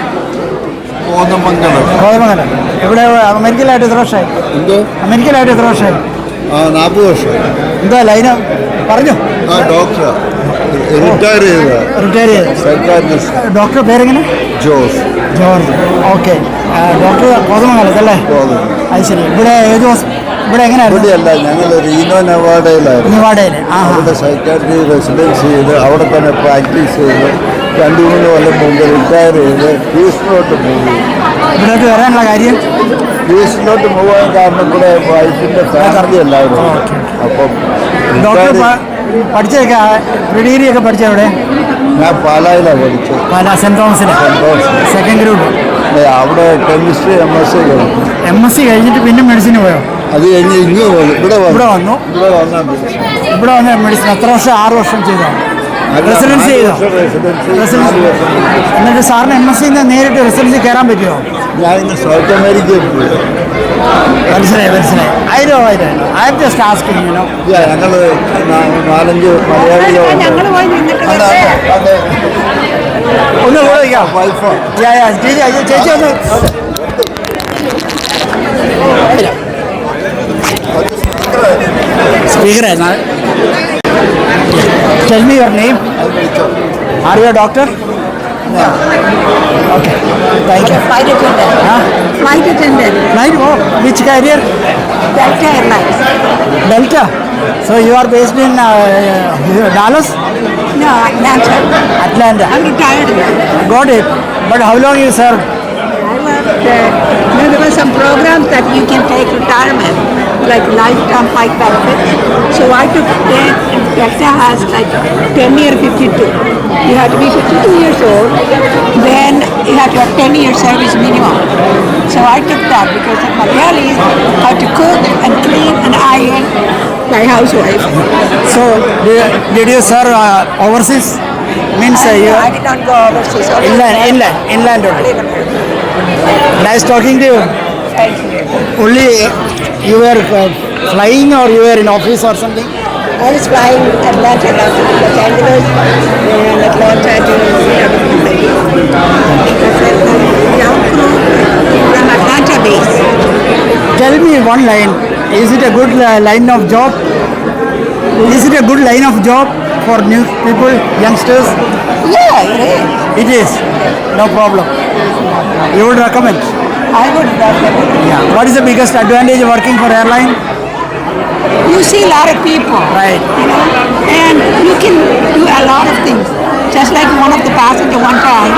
കോതമംഗലം. എവിടെ അമേരിക്കയിലായിട്ട് എത്ര വർഷമായി? എന്തോ? അമേരിക്കയിലായിട്ട് എത്ര വർഷമായി? 40 വർഷം. എന്താ ലൈന് പറഞ്ഞു? ഡോക്ടർ റിട്ടയർ ചെയ്ത്. ഡോക്ടർ പേരെങ്ങനെ? ജോസ്. ജോർജ്. ഓക്കെ. ഡോക്ടർ കോതമംഗലത്തല്ലേ? അത് ശരി. ഇവിടെ ഏത് ഇവിടെ എങ്ങനെയായിരുന്നു? ഇവിടെയല്ല, ഞങ്ങൾ റീനോ നെവാഡയിലായിരുന്നു. നെവാഡയിൽ. അവിടെ സൈക്കാട്രി റെസിഡൻസ് ചെയ്ത് അവിടെ തന്നെ പ്രാക്ടീസ് ചെയ്ത് 2-3 കൊല്ലം മുമ്പ് റിട്ടയർ ചെയ്ത് ഹ്യൂസ്റ്റണിലോട്ട് മൂവ്. ഇവിടേക്ക് വരാനുള്ള കാര്യം? ഹ്യൂസ്റ്റണിലോട്ട് മൂവ് ചെയ്യാൻ കാരണം ഇവിടെ വൈഫിൻ്റെ ഫാമിലി എല്ലാവരും. അപ്പം ഡോക്ടർ പഠിച്ചൊക്കെ ഡിഗ്രി ഒക്കെ പഠിച്ച എവിടെ? ഞാൻ പാലായിലാണ് പഠിച്ചത്. പാലാ സെൻറ് തോമസിൽ സെക്കൻഡ് ഗ്രൂപ്പ്. അവിടെ കെമിസ്ട്രി MSc കഴിഞ്ഞിട്ട് പിന്നെ മെഡിസിന് പോയോ? അത് കഴിഞ്ഞ് ഇങ്ങ് ഇവിടെ വന്നു. ഇവിടെ വന്ന മെഡിസിൻ എത്ര വർഷം? 6 വർഷം ചെയ്തോ? റെസിഡൻസി ചെയ്തോ? എന്നിട്ട് സാറിന് MSc നേരിട്ട് റെസിഡൻസി കയറാൻ പറ്റുമോ? ഞാൻ ഇന്ന് സൗത്ത് അമേരിക്കയിൽ പോയി. മനസ്സിലായി. I know. I am just asking, you know. ഞങ്ങൾ 4-5 മലയാളികളോ ഒന്ന് വിളിക്കാം. ചേച്ചി ഒന്ന് സ്പീക്കറായിരുന്നു. Tell me your name. Are you a doctor? Okay. Thank you. Flight attendant. Flight attendant. Flight? Oh, which carrier? Delta Airlines. Delta. So you are based in Dallas? No, Atlanta. Atlanta. I'm retired. Got it. But how long you served? I worked. There were some programs that you can take retirement, like lifetime flight benefits. So I took that. Delta has like 10-year 52. You have to be 52 years old. Then you have to have 10-year service minimum. So I took that because the Malayalis have to cook and clean and iron my housewife. So did you serve overseas? Means you I did not go overseas. Inland only. Nice talking to you. Thank you. Only you were flying or you were in office or something? I was flying Atlanta to Los Angeles and Atlanta to from Atlanta base. Tell me one line. Is it a good line of job? Is it a good line of job for new people, youngsters? Yeah, it is. It is. No problem. You would recommend? I would recommend. Yeah. What is the biggest advantage of working for airline? You see a lot of people. Right. You know, and you can do a lot of things. Just like one of the passengers one time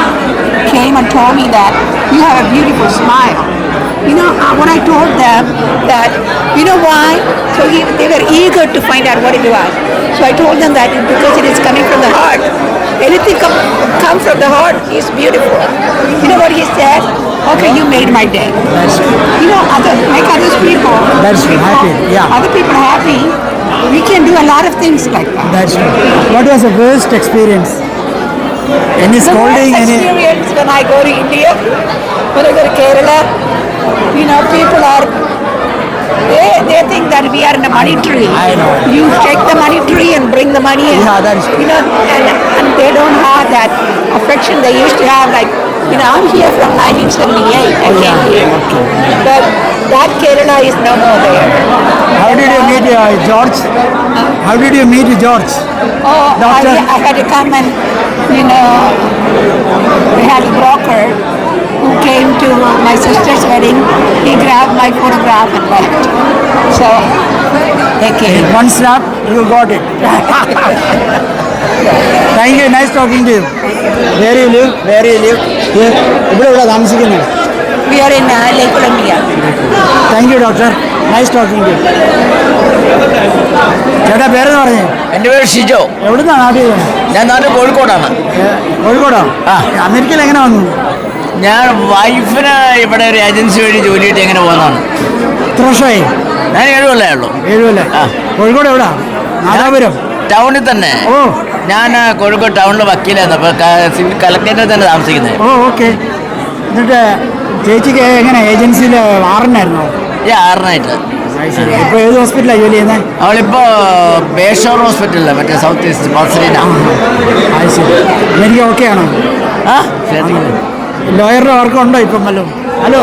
came and told me that you have a beautiful smile. You know, when I told them that, you know why? So they were eager to find out what it was. So I told them that because it is coming from the heart. Anything comes from the heart is beautiful. You know what he said? Okay, you made my day. That's true. You know, make other people. That's true. Happy. Yeah. Other people happy. We can do a lot of things like that. That's true. What was the worst experience? Any scolding? The worst experience when I go to India, when I go to Kerala, you know, people are, they think that we are in a money tree. I know. You take the money tree and bring the money in. Yeah, that's true. You know, and they don't have that affection they used to have. Like, you know, I'm here from 1978. I came here. Okay. But that Kerala is no more there. How did you meet George? How did you meet George? Oh, Doctor? I had to come and, you know, we had a broker who came to my sister's wedding. He grabbed my photograph and left. So, they came. One snap, you got it. Thank you. Nice talking to you. Where you live? Where you live? Here. ഇവിടെ താമസിക്കുന്നത്? We are in Lake Columbia. Thank you, doctor. Nice talking to you. ചേട്ടാ പേരെന്ന് പറഞ്ഞു? എൻ്റെ പേര് ഷിജോ. എവിടുന്നാണ് നാട്ടിൽ? ഞാൻ നാട്ടിൽ കോഴിക്കോടാണ്. കോഴിക്കോടോ? അമേരിക്കയിൽ എങ്ങനെ വന്നു? ഞാൻ വൈഫിന് ഇവിടെ ഒരു ഏജൻസി വഴി ജോലി കിട്ടി എങ്ങനെ പോകുന്നതാണ്. എത്ര വർഷമായി? ഞാൻ 7 കൊല്ലമേ ഉള്ളൂ. 7 കൊല്ലം. കോഴിക്കോട് എവിടാ? നാദാപുരം ടൗണിൽ തന്നെ. ഓ, ഞാൻ കോഴിക്കോട് ടൗണിൽ വക്കീലായിരുന്നു. അപ്പോൾ കലക്ടറേറ്റിൽ തന്നെ താമസിക്കുന്നത്. ഓ, ഓക്കെ. എന്നിട്ട് ചേച്ചിക്ക് എങ്ങനെ ഏജൻസിയിൽ ആറിനായിരുന്നോ? ആറിനായിട്ട്. ഇപ്പോൾ ഏത് ഹോസ്പിറ്റലാണ് ജോലി ചെയ്യുന്നത്? അവളിപ്പോൾ ബേഷോർ ഹോസ്പിറ്റലിൽ മറ്റേ സൗത്ത് ഈസ്റ്റ് ബോക്സിന. ശരി. എനിക്ക് ഓക്കെ ആണോ? ആ, ശരി. ലോയറുടെ വർക്ക് ഉണ്ടോ ഇപ്പം വല്ലതും? ഹലോ,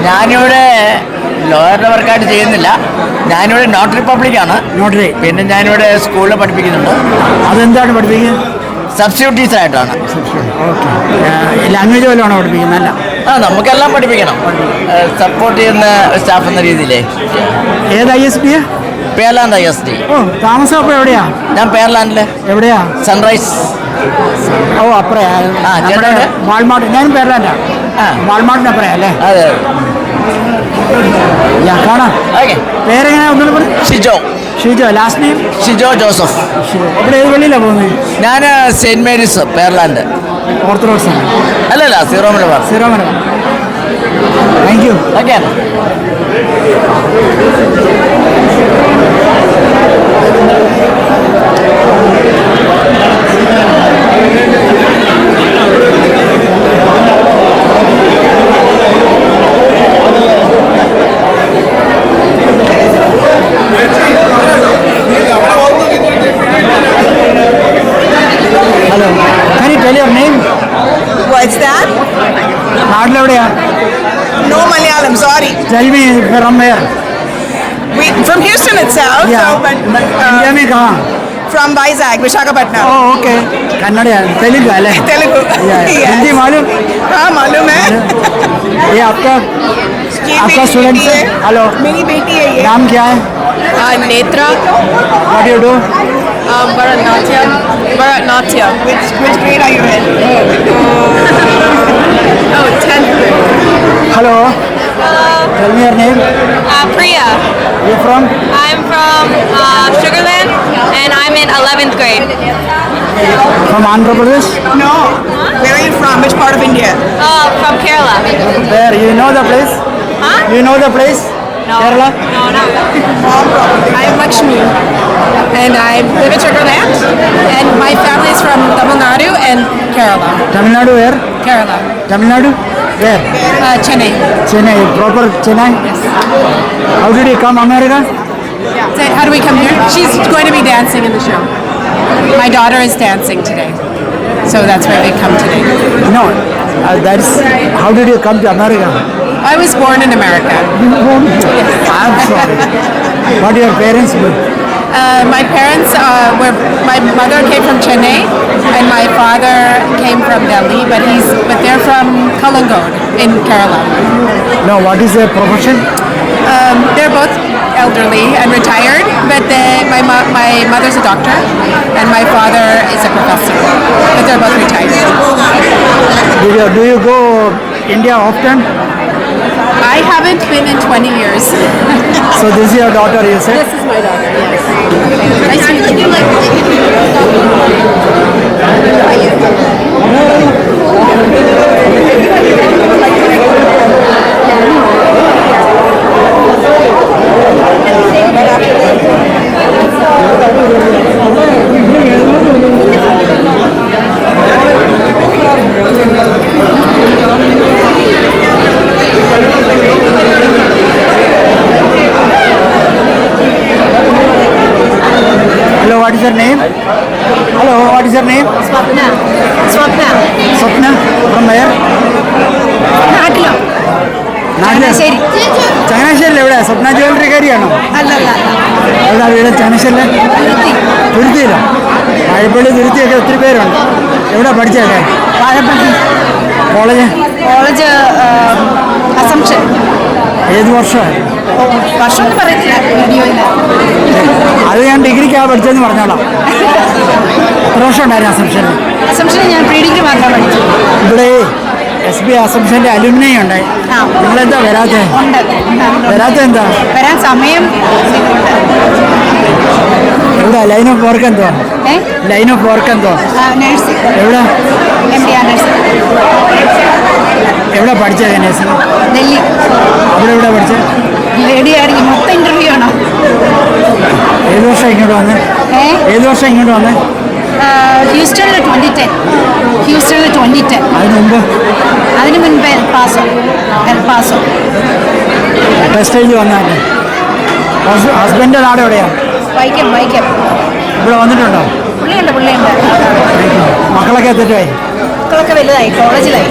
ഞാനിവിടെ ലോയറുടെ വർക്കായിട്ട് ചെയ്യുന്നില്ല. ഞാനിവിടെ നോട്ടറി പബ്ലിക്കാണ്. നോട്ടറി. പിന്നെ ഞാനിവിടെ സ്കൂളിൽ പഠിപ്പിക്കുന്നുണ്ട്. അതെന്താണ് പഠിപ്പിക്കുന്നത്? സബ്സ്റ്റിറ്റ്യൂട്ട് ടീച്ചറായിട്ടാണ്. ഓക്കെ. ലാംഗ്വേജ് വല്ലതാണോ പഠിപ്പിക്കുന്നത്? ആ, നമുക്കെല്ലാം പഠിപ്പിക്കണം. സപ്പോർട്ട് ചെയ്യുന്ന സ്റ്റാഫ് എന്ന രീതിയിലേ. ഏത് ISP? പേർലാൻഡ് ISD. ഓ, താമസം അപ്പോൾ എവിടെയാ? ഞാൻ പേർലാൻഡില്. എവിടെയാ? സൺറൈസ്. ഓ, അപ്പറേ. വാൾമാർട്ട്. ഞാനും പേർലാൻഡാണ്. വാൾമാർട്ടിന് അപ്പറേ അല്ലേ? അതെ. ഞാൻ കാണാം. ഓക്കെ. പേരെങ്ങനെ ഒന്നും പറഞ്ഞു? Shijo. Shijo. Last name? Shijo Joseph. ഇവിടെ ഏത് വെളിയിലാണ് പോകുന്നത്? ഞാൻ സെയിൻറ്റ് മേരീസ് പേർലാൻഡ്. ഓർത്തഡോക്സ് ആണ്? അല്ലല്ല, zero Malabar. Zero Malabar. Thank you. Okay. Hello, can you tell your name? What's that? നാട്ടിലെവിടെയാ? No Malayalam, sorry. Tell me from where? From Houston itself. Yeah. So, but, India में कहाँ? from Vizag, Visakhapatnam. Oh, okay. Kannada है, तेलुगु है? Telugu. Yeah. Yes. Hindi मालूम? हाँ मालूम है. ये आपका मेरी स्टूडेंट बेटी है? है. हेलो, मेरी बेटी है ये. नाम क्या है? Netra, What do you do? Bharatnatyam. Which grade are you in? Oh, 10th grade. Hello. Tell me your name. Priya. You from? I'm from Sugarland, and I'm in 11th grade. From Andhra Pradesh? No. Where are you from? Which part of India? From Kerala. Where? You know the place? Huh? You know the place? No. Kerala? No, not I'm Lakshmi, and I live in Sugarland, and my family is from Tamil Nadu and Kerala. Tamil Nadu where? Kerala. Tamil Nadu? Where? Chennai. Chennai. Proper Chennai? Yes. How did you come America? So how do we come here? She's going to be dancing in the show. My daughter is dancing today, so that's why we come today. No. That's how did you come to America? I was born in America. I'm sorry. What your parents do? My parents were. My mother came from Chennai, and my father came from Delhi. But they're from Kalangod in Kerala. No. What is their profession? They're both elderly and retired. But my mother's a doctor, and my father is a professor. But they're both retired. Do you go India often? I haven't been in 20 years. So this is your daughter, you said? This is my daughter. Yes. Nice to meet you. Hello, what is your name? Hello, what is your name? Swapna. Swapna. Swapna. From where? നാട്ടിലോ? Changanassery. ചങ്ങനാശ്ശേരിയിൽ എവിടെയാ? സ്വപ്ന ജ്വല്ലറിക്കാരിയാണോ? അല്ലല്ല. എവിടെയാ വീട്? ചങ്ങനാശ്ശേരിയിലെ തുരുത്തിയിലോ? വാഴപ്പള്ളി തുരുത്തിയൊക്കെ ഒത്തിരി പേരുണ്ട്. എവിടെ പഠിച്ചേക്കെ? Vazhappally. College? College assumption. ഏത് വർഷമാണ്? വർഷം ഒന്നും പറയത്തില്ല വീഡിയോയിൽ. അത് ഞാൻ ഡിഗ്രിക്കാണ് പഠിച്ചതെന്ന് പറഞ്ഞോളാം. എത്ര വർഷം ഉണ്ടായിരുന്നു അസംഷനിൽ? അസംഷനിൽ ഞാൻ പ്രീ ഡിഗ്രി മാത്രം പഠിച്ചു. ഇവിടെ SB അസംഷൻ്റെ അലുമിനി ഉണ്ട്. നിങ്ങളെന്താ വരാത്തത്? വരാത്തത് എന്താ? വരാൻ സമയം എവിടെ? ലൈൻ ഓഫ് വർക്ക് എന്തോ? ലൈൻ ഓഫ് വർക്ക് എന്തോ? നഴ്സിംഗ്. എവിടെ? MD nursing. എവിടെ പഠിച്ചത് നഴ്സിംഗ്? ഡൽഹി. അവിടെ എവിടെ പഠിച്ചത്? ലേഡി ആയിരിക്കും. മൊത്തം ഇന്റർവ്യൂ ആണോ? ഏത് വർഷം ഇങ്ങോട്ട് വന്ന്? ഏത് വർഷം ഇങ്ങോട്ട് വന്ന്? ഹ്യൂസ്റ്റണിൽ 2010. ഹ്യൂസ്റ്റണിൽ 2010. അതിന് മുൻപ് എൽ പാസോ. ടെസ്റ്റ് എഴുതി വന്നതല്ലേ? ഹസ്ബൻഡിൻ്റെ നാട് എവിടെയാണ്? വൈക്കം. ഇവിടെ വന്നിട്ടുണ്ടോ? പുള്ളിയുണ്ട്. മക്കളൊക്കെ എത്തിട്ടായി? മക്കളൊക്കെ വലുതായി, കോളേജിലായി.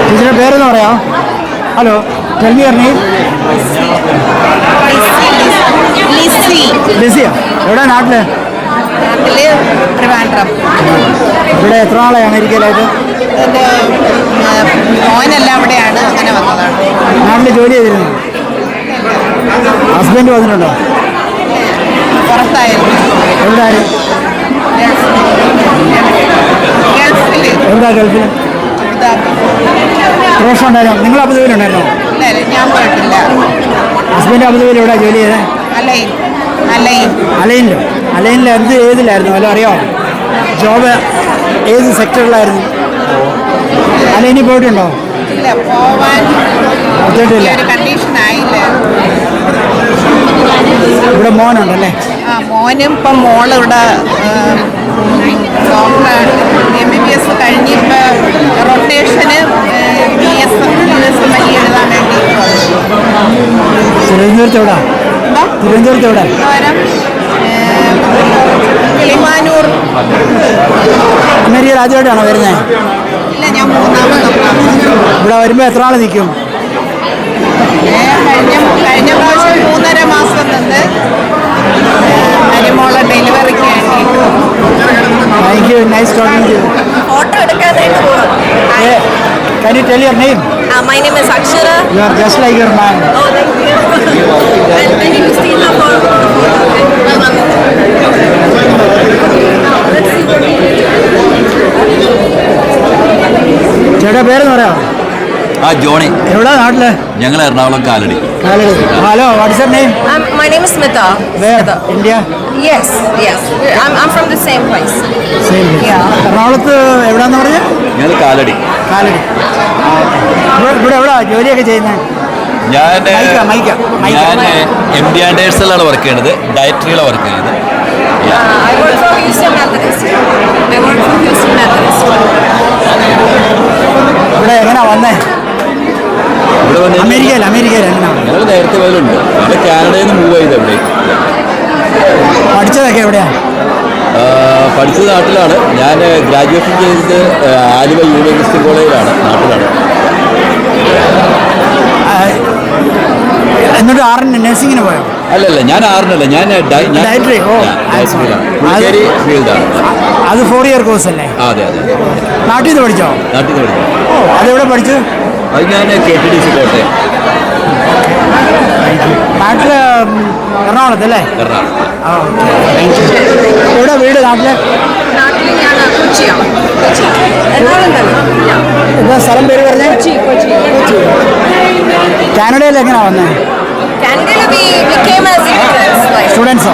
ടീച്ചറുടെ പേരെന്ന് പറയാം? Hello, tell me your name. Lisiya. എവിടെ നാട്ടില്? ട്രിവാൻഡ്രം. ഇവിടെ എത്ര നാളായി അമേരിക്കയിലായിട്ട്? എൻ്റെ മോനെല്ലാം അവിടെയാണ്, അങ്ങനെ വന്നതാണ്. നാട്ടിൽ ജോലി ചെയ്തിരുന്നു? ഹസ്ബൻഡ് വന്നിട്ടുണ്ടോ? പുറത്തായിരുന്നു. എവിടെ? എവിടെ? ഗൾഫിൽ? എത്ര വർഷം ഉണ്ടായിരുന്നു? നിങ്ങൾ അബുദാബിയിലുണ്ടായിരുന്നോ? ഞാൻ പോയിട്ടില്ല. ഹസ്ബൻഡ് അബുദാബിയിൽ എവിടെ ജോലി ചെയ്തത്? അല്ലേ അലൈനിൽ ഏതിലായിരുന്നു വല്ല അറിയാമോ? ജോബ് ഏത് സെക്ടറിലായിരുന്നു? അലൈനിൽ പോയിട്ടുണ്ടോ? ഇല്ല, പോവാൻ പറ്റിയിട്ടില്ല. കണ്ടീഷൻ ആയില്ല. ഇവിടെ മോനുണ്ടല്ലേ? മോനും ഇപ്പം മോളിവിടെ ഡോക്ടർ MBBS കഴിഞ്ഞ് ഇപ്പം റൊട്ടേഷന് BS എഴുതാൻ വേണ്ടി. തിരുവനന്തപുരത്ത് എവിടെ? കിളിമാനൂർ. അമേരിക്ക ആദ്യമായിട്ടാണോ വരുന്നത്? ഇല്ല, ഞാൻ മൂന്നാമത്. ഇവിടെ വരുമ്പോൾ എത്ര നാൾ നിൽക്കും? കഴിഞ്ഞ പ്രാവശ്യം 3.5 മാസം നിന്ന് മരുമോളെ ഡെലിവറിക്ക് വേണ്ടി. Thank you, nice talking to you. Photo എടുക്കാനായിട്ട് പോവാം. Can you tell your name? My name is Akshara. You are just like your man. Oh, thank you. And I need to steal her for. ചേട്ടാ പേരെന്ന് പറയാം? Johnny. എവിടാ നാട്ടില്? ഞങ്ങൾ Ernakulam Kalady. Hello, what's your name? My name is Smita. Where? India? Yes. I'm from the same place. Same place. എറണാകുളത്ത് എവിടാന്ന് പറഞ്ഞ? ഞങ്ങൾ കാലടി. ഇവിടെ എവിടാ ജോലിയൊക്കെ ചെയ്യുന്നത്? ഞാൻ MD Andersonലാണ് വർക്ക് ചെയ്യുന്നത്. ഡയറ്ററിയിലാണ് വർക്ക് ചെയ്യുന്നത്. I work for Houston Methodist. ഇവിടെ എങ്ങനെയാ വന്നേ? അമേരിക്കയിൽ ഞങ്ങൾ നേരത്തെ പോലുണ്ട്. ഞങ്ങൾ കാനഡയിൽ നിന്ന് മൂവ് ചെയ്ത് എവിടെ. പഠിച്ചതൊക്കെ എവിടെയാ? പഠിച്ചത് നാട്ടിലാണ്. ഞാൻ ഗ്രാജുവേഷൻ ചെയ്തത് ആലുവ യൂണിവേഴ്സിറ്റി കോളേജിലാണ്, നാട്ടിലാണ്. എന്നിട്ട് ആറിന് നഴ്സിംഗിന് പോയോ? അല്ലല്ല, ഞാൻ ആറിനല്ല, ഞാൻ ഫീൽഡാണ്. അത് 4 year കോഴ്സ് അല്ലേ? അതെ. നാട്ടിൽ നിന്ന് പഠിച്ചോ? ഓ, അതെവിടെ പഠിച്ചു? അത് ഞാൻ KTDC കോട്ടയം. നാട്ടില് എറണാകുളത്ത് അല്ലേ? എവിടെ വീട്? നാട്ടില് എന്താ സ്ഥലം പേര് പറഞ്ഞേ? കാനഡയിൽ എങ്ങനെയാ വന്നേ? സ്റ്റുഡൻസോ?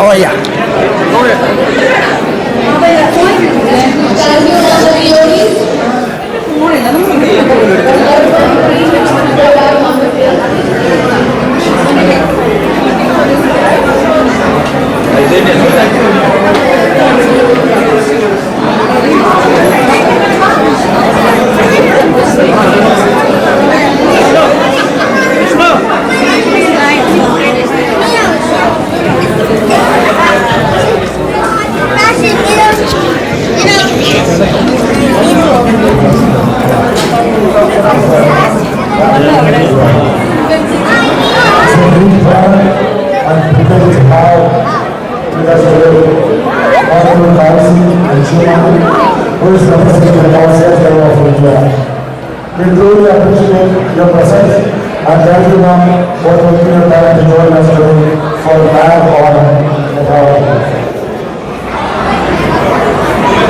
Oh yeah. We truly appreciate your presence and thank you, ma'am, for taking your time to join us today for MAG Honor.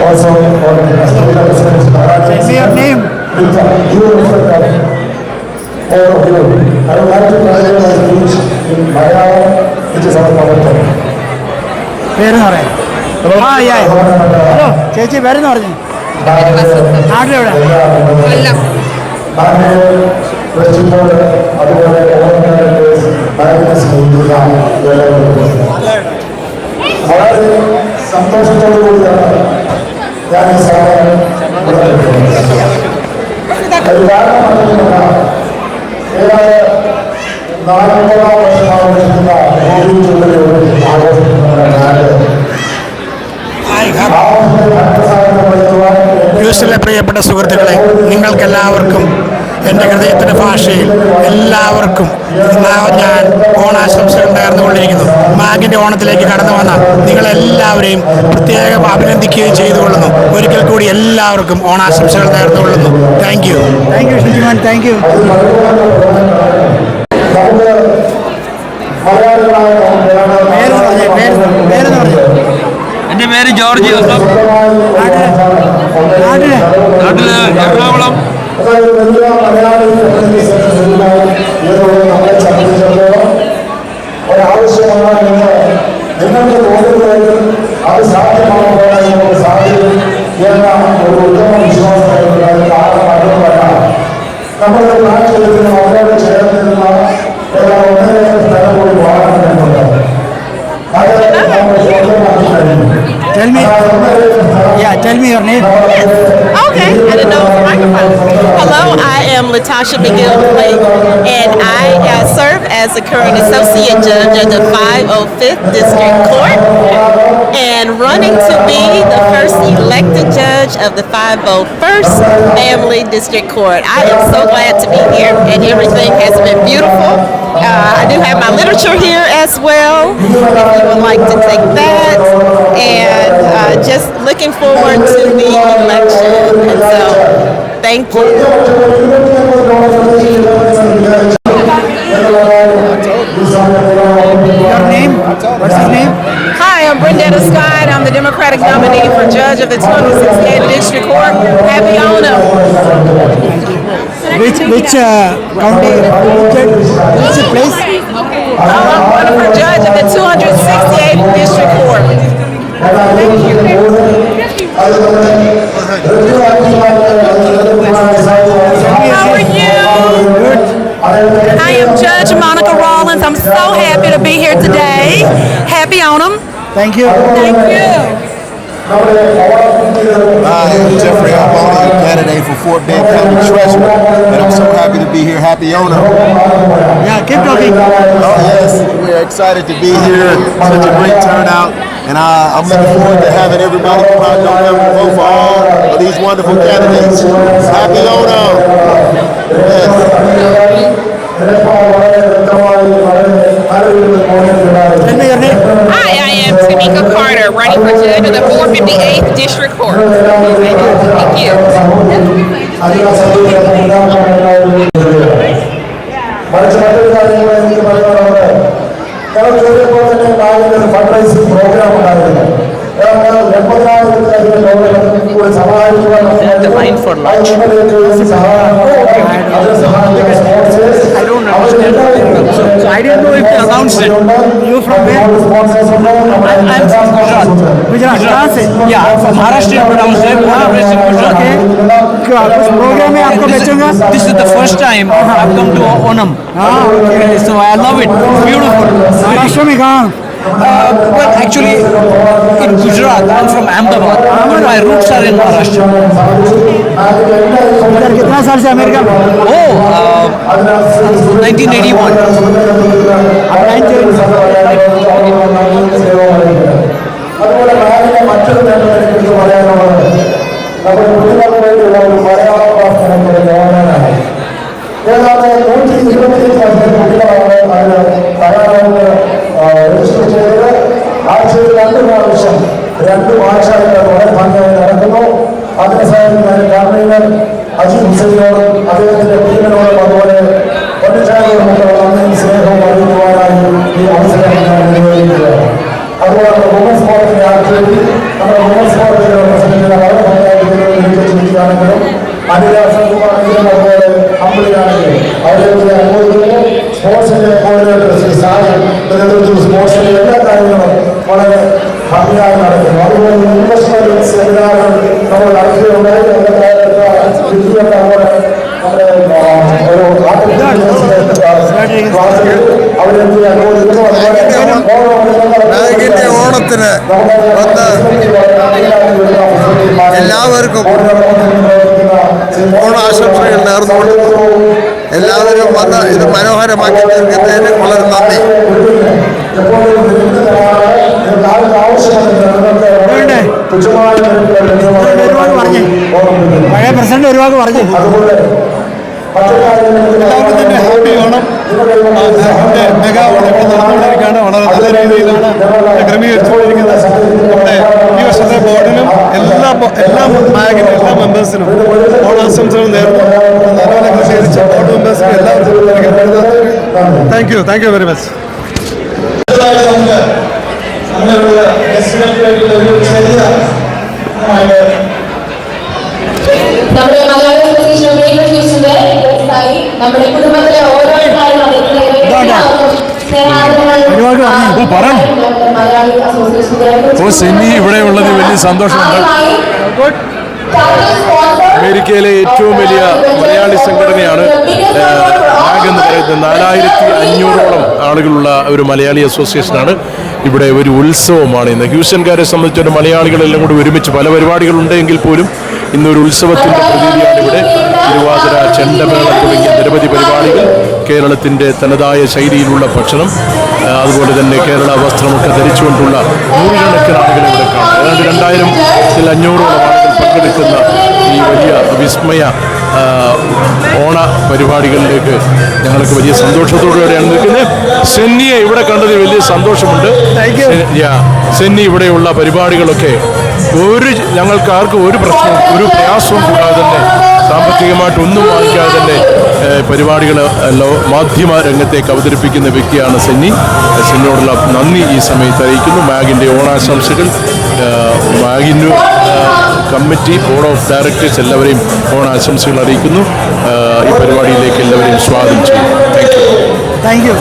Also, for the state representatives, Say your name. You respect all of you. I would like to present my speech in Malayalam, which is our mother tongue. പേരെന്ന് പറയാം? Hello ചേച്ചി, പേരെന്ന് പറഞ്ഞു? നാട്ടിലെവിടെ? അതുപോലെ വളരെ സന്തോഷത്തോടു കൂടിയാണ് ഞാൻ ഈ സമ്മേളനം ഏതാണ്ട് 40 വർഷം ആഘോഷിക്കുന്ന ഹ്യൂസ്റ്റണിലെ പ്രിയപ്പെട്ട സുഹൃത്തുക്കളെ, നിങ്ങൾക്കെല്ലാവർക്കും എൻ്റെ ഹൃദയത്തിൻ്റെ ഭാഷയിൽ എല്ലാവർക്കും ഞാൻ ഓണാശംസകൾ നേർന്നുകൊണ്ടിരിക്കുന്നു. മാഗിൻ്റെ ഓണത്തിലേക്ക് കടന്നു വന്ന നിങ്ങളെല്ലാവരെയും പ്രത്യേകം അഭിനന്ദിക്കുകയും ചെയ്തുകൊള്ളുന്നു. ഒരിക്കൽ കൂടി എല്ലാവർക്കും ഓണാശംസകൾ നേർന്നുകൊള്ളുന്നു. Thank you. Thank you Shijiman. Thank you. എൻ്റെ പേര് ജോർജ് ജോസഫ്. നാട്ടില് എറണാകുളം. ഒരാവശ്യമാണ് നിങ്ങൾക്ക് തോന്നുന്നതെങ്കിൽ അത് സാധ്യമാകുവാനായി നമുക്ക് സാധിക്കും എന്ന ഒരു ഉത്തമ വിശ്വാസമായിട്ടുള്ള കാരണം അതുകൊണ്ടല്ല നമ്മുടെ നാട്ടിലെത്തുന്ന അവരോട് ചേർന്നിരുന്ന ഒന്നര സ്ഥലം കൂടി വാഹനങ്ങളുണ്ട്. അത് നമ്മൾ സ്വന്തമാക്കി കഴിഞ്ഞു. Tell me your name. Okay, I didn't know it was a microphone. Hello, I am Latasha McGill-Blake, and I serve as the current Associate Judge of the 505th District Court, and running to be the first elected judge of the 501st Family District Court. I am so glad to be here, and everything has been beautiful. I do have my literature here as well, if you would like to take that, and just looking forward to the election. And so, thank you. Your name? What's his name? Hi, I'm Brendetta Scott. I'm the Democratic nominee for Judge of the 268th District Court. Happy Onam. Which county? Which place? I'm running for Judge of the 268th District Court. Thank you. How are you? I am Judge Monica Rawlins. I'm so happy to be here today. Happy Onam. Thank you. Thank you. I am Jeffrey Alboni, candidate for Fort Bend County Treasurer, and I'm so happy to be here. Happy Onam. Yeah, keep talking. Oh yes, we're excited to be here. Such a great turnout, and I'm looking forward to having everybody come out in November to vote for all of these wonderful candidates. Happy Onam. Yes. Tell me your name. Hi, I am Tamika Carter, running for Judge of the 458th District Court. Thank you. Fund raising programme ഉണ്ടായിരുന്നു. So I didn't know if they announced it. You from where? I'm from Gujarat. Gujarat. कहाँ से? Yeah, I'm from Maharashtra, but I was there born and raised in Gujarat. उस programme में आपको बेचूंगा. This is the first time I've come to Onam. So I love it. It's beautiful. Maharashtra में कहाँ? Well, actually, in Gujarat, I'm from Ahmedabad, but my roots are in Maharashtra. कितना साल से America में? Oh, 1981. അതുപോലെ മറ്റൊരു നേട്ടത്തെക്കുറിച്ച് പറയാനുള്ളത് നമ്മുടെ കുട്ടികൾക്ക് വേണ്ടിയുള്ള ഒരു മലയാള ക്ലാസ് ഗവൺമെന്റാണ്. ഏതാണ്ട് 125 കുട്ടികളാണ് അതിന് തയ്യാറായിട്ട് രജിസ്റ്റർ ചെയ്തത്. ആഴ്ചയിൽ 2 പ്രാവശ്യം 2 ഭാഷകളിൽ വളരെ ഭംഗിയായി നടക്കുന്നു. അതിന് സഹായിക്കുന്ന കൺവീനർ അജീബ് ഹുസൈനോടും അദ്ദേഹത്തിന്റെ ടീമിനോടും അതുപോലെ പൊന്നിച്ചാരോടുമൊക്കെ നന്ദിയും സ്നേഹവും അറിയിക്കുവാനായി ഈ അവസരം ഞാൻ വിനിയോഗിക്കുകയാണ്. അതുപോലെ വുമൻസ് ഫോറത്തിന്റെ ആക്ടിവിറ്റി നമ്മുടെ വുമൻസ് ഫോറത്തിന്റെ പ്രസിഡന്റിനെ വളരെ ഭംഗിയായി ചിന്തിക്കുകയാണെങ്കിലും അനിരാസംഘമാണെങ്കിലും അതുപോലെ അമ്പിളിയാണെങ്കിലും അവരെ അനുഭവിക്കുന്നു. സ്പോർട്സിന്റെ കോർഡിനേറ്റർ ശ്രീ സാഹിബ് നേതൃത്വത്തിൽ സ്പോർട്സിന്റെ എല്ലാ കാര്യങ്ങളും വളരെ ഭംഗിയായി നടക്കുന്നു. അതുപോലെ ഇൻവെസ്റ്റ്മെന്റ് സെമിനാറുകൾ നമ്മൾ നടത്തുകയുണ്ടായി. വിദ്യയൊക്കെ അതുപോലെ നമ്മുടെ ഒരു ക്ലാസ്സിൽ അവരെന്ത് അനുഭവിക്കുന്നു. മാഗിന്റെ ഓണത്തിന് വന്ന് എല്ലാവർക്കും ഓണാശംസകൾ നേർന്നുകൊള്ളുന്നു. എല്ലാവരും വന്ന് ഇത് മനോഹരമാക്കി തീർക്കുന്നതിന് വളരെ നന്ദി. പഴയ പ്രസിഡന്റ് ഒരുപാട് പറഞ്ഞു. എല്ലാവർക്കും തന്നെ ഹാപ്പി ഓണം. ഇതിൻ്റെ മെഗാ ഓണം ഇവിടെ നടന്നുകൊണ്ടിരിക്കുകയാണ്. വളരെ നല്ല രീതിയിലാണ് ക്രമീകരിച്ചുകൊണ്ടിരിക്കുന്നത്. നമ്മുടെ ഈ വർഷത്തെ ബോർഡിനും എല്ലാ മാഗിനും എല്ലാ മെമ്പേഴ്സിനും ഓണാശംസകൾ നേർന്നു. നല്ലപോലെ ക്രമീകരിച്ച ബോർഡ് മെമ്പേഴ്സിനും എല്ലാവർക്കും താങ്ക് യു വെരി മച്ച്. നമ്മുടെ മലയാള നമ്മുടെ കുടുംബത്തിലെ ഓരോ സെന്നി ഇവിടെ ഉള്ളത് വലിയ സന്തോഷമുണ്ട്. അമേരിക്കയിലെ ഏറ്റവും വലിയ മലയാളി സംഘടനയാണ് മാഗ് എന്ന് പറയുന്നത്. 4500ഓളം ആളുകളുള്ള ഒരു മലയാളി അസോസിയേഷനാണ്. ഇവിടെ ഒരു ഉത്സവമാണ് ഇന്ന്. ഹ്യൂസ്റ്റൻകാരെ സംബന്ധിച്ചിടത്തോളം മലയാളികളെല്ലാം കൂടി ഒരുമിച്ച് പല പരിപാടികളുണ്ടെങ്കിൽ പോലും ഇന്നൊരു ഉത്സവത്തിൻ്റെ പ്രതീതിയാണ് ഇവിടെ. തിരുവാതിര, ചെണ്ടമേളം തുടങ്ങിയ നിരവധി പരിപാടികൾ, കേരളത്തിൻ്റെ തനതായ ശൈലിയിലുള്ള ഭക്ഷണം, അതുപോലെ തന്നെ കേരള വസ്ത്രമൊക്കെ ധരിച്ചുകൊണ്ടുള്ള നൂറുകണക്കിന് ആളുകൾ ഇവിടെ കാണാം. ഏതാണ്ട് 2500ഓളം ആളുകൾ പങ്കെടുക്കുന്ന ഈ വലിയ വിസ്മയ ഓണ പരിപാടികളിലേക്ക് ഞങ്ങൾക്ക് വലിയ സന്തോഷത്തോടുകൂടിയാണ് നിൽക്കുന്നത്. സെന്നിയെ ഇവിടെ കണ്ടതിൽ വലിയ സന്തോഷമുണ്ട്. സെന്നി ഇവിടെയുള്ള പരിപാടികളൊക്കെ ഞങ്ങൾക്ക് ആർക്കും ഒരു പ്രശ്നവും ഒരു പ്രയാസവും കൂടാതെ തന്നെ സാമ്പത്തികമായിട്ടൊന്നും വാങ്ങിക്കാതെ തന്നെ പരിപാടികൾ മാധ്യമ രംഗത്തേക്ക് അവതരിപ്പിക്കുന്ന വ്യക്തിയാണ് സെന്നി. സെന്നിയോടുള്ള നന്ദി ഈ സമയത്ത് അറിയിക്കുന്നു. മാഗിൻ്റെ ഓണാശംസകൾ. മാഗിന് കമ്മിറ്റി, ബോർഡ് ഓഫ് ഡയറക്ടേഴ്സ് എല്ലാവരെയും ഓണാശംസകൾ അറിയിക്കുന്നു. ഈ പരിപാടിയിലേക്ക് എല്ലാവരെയും സ്വാഗതം ചെയ്യും. Thank you.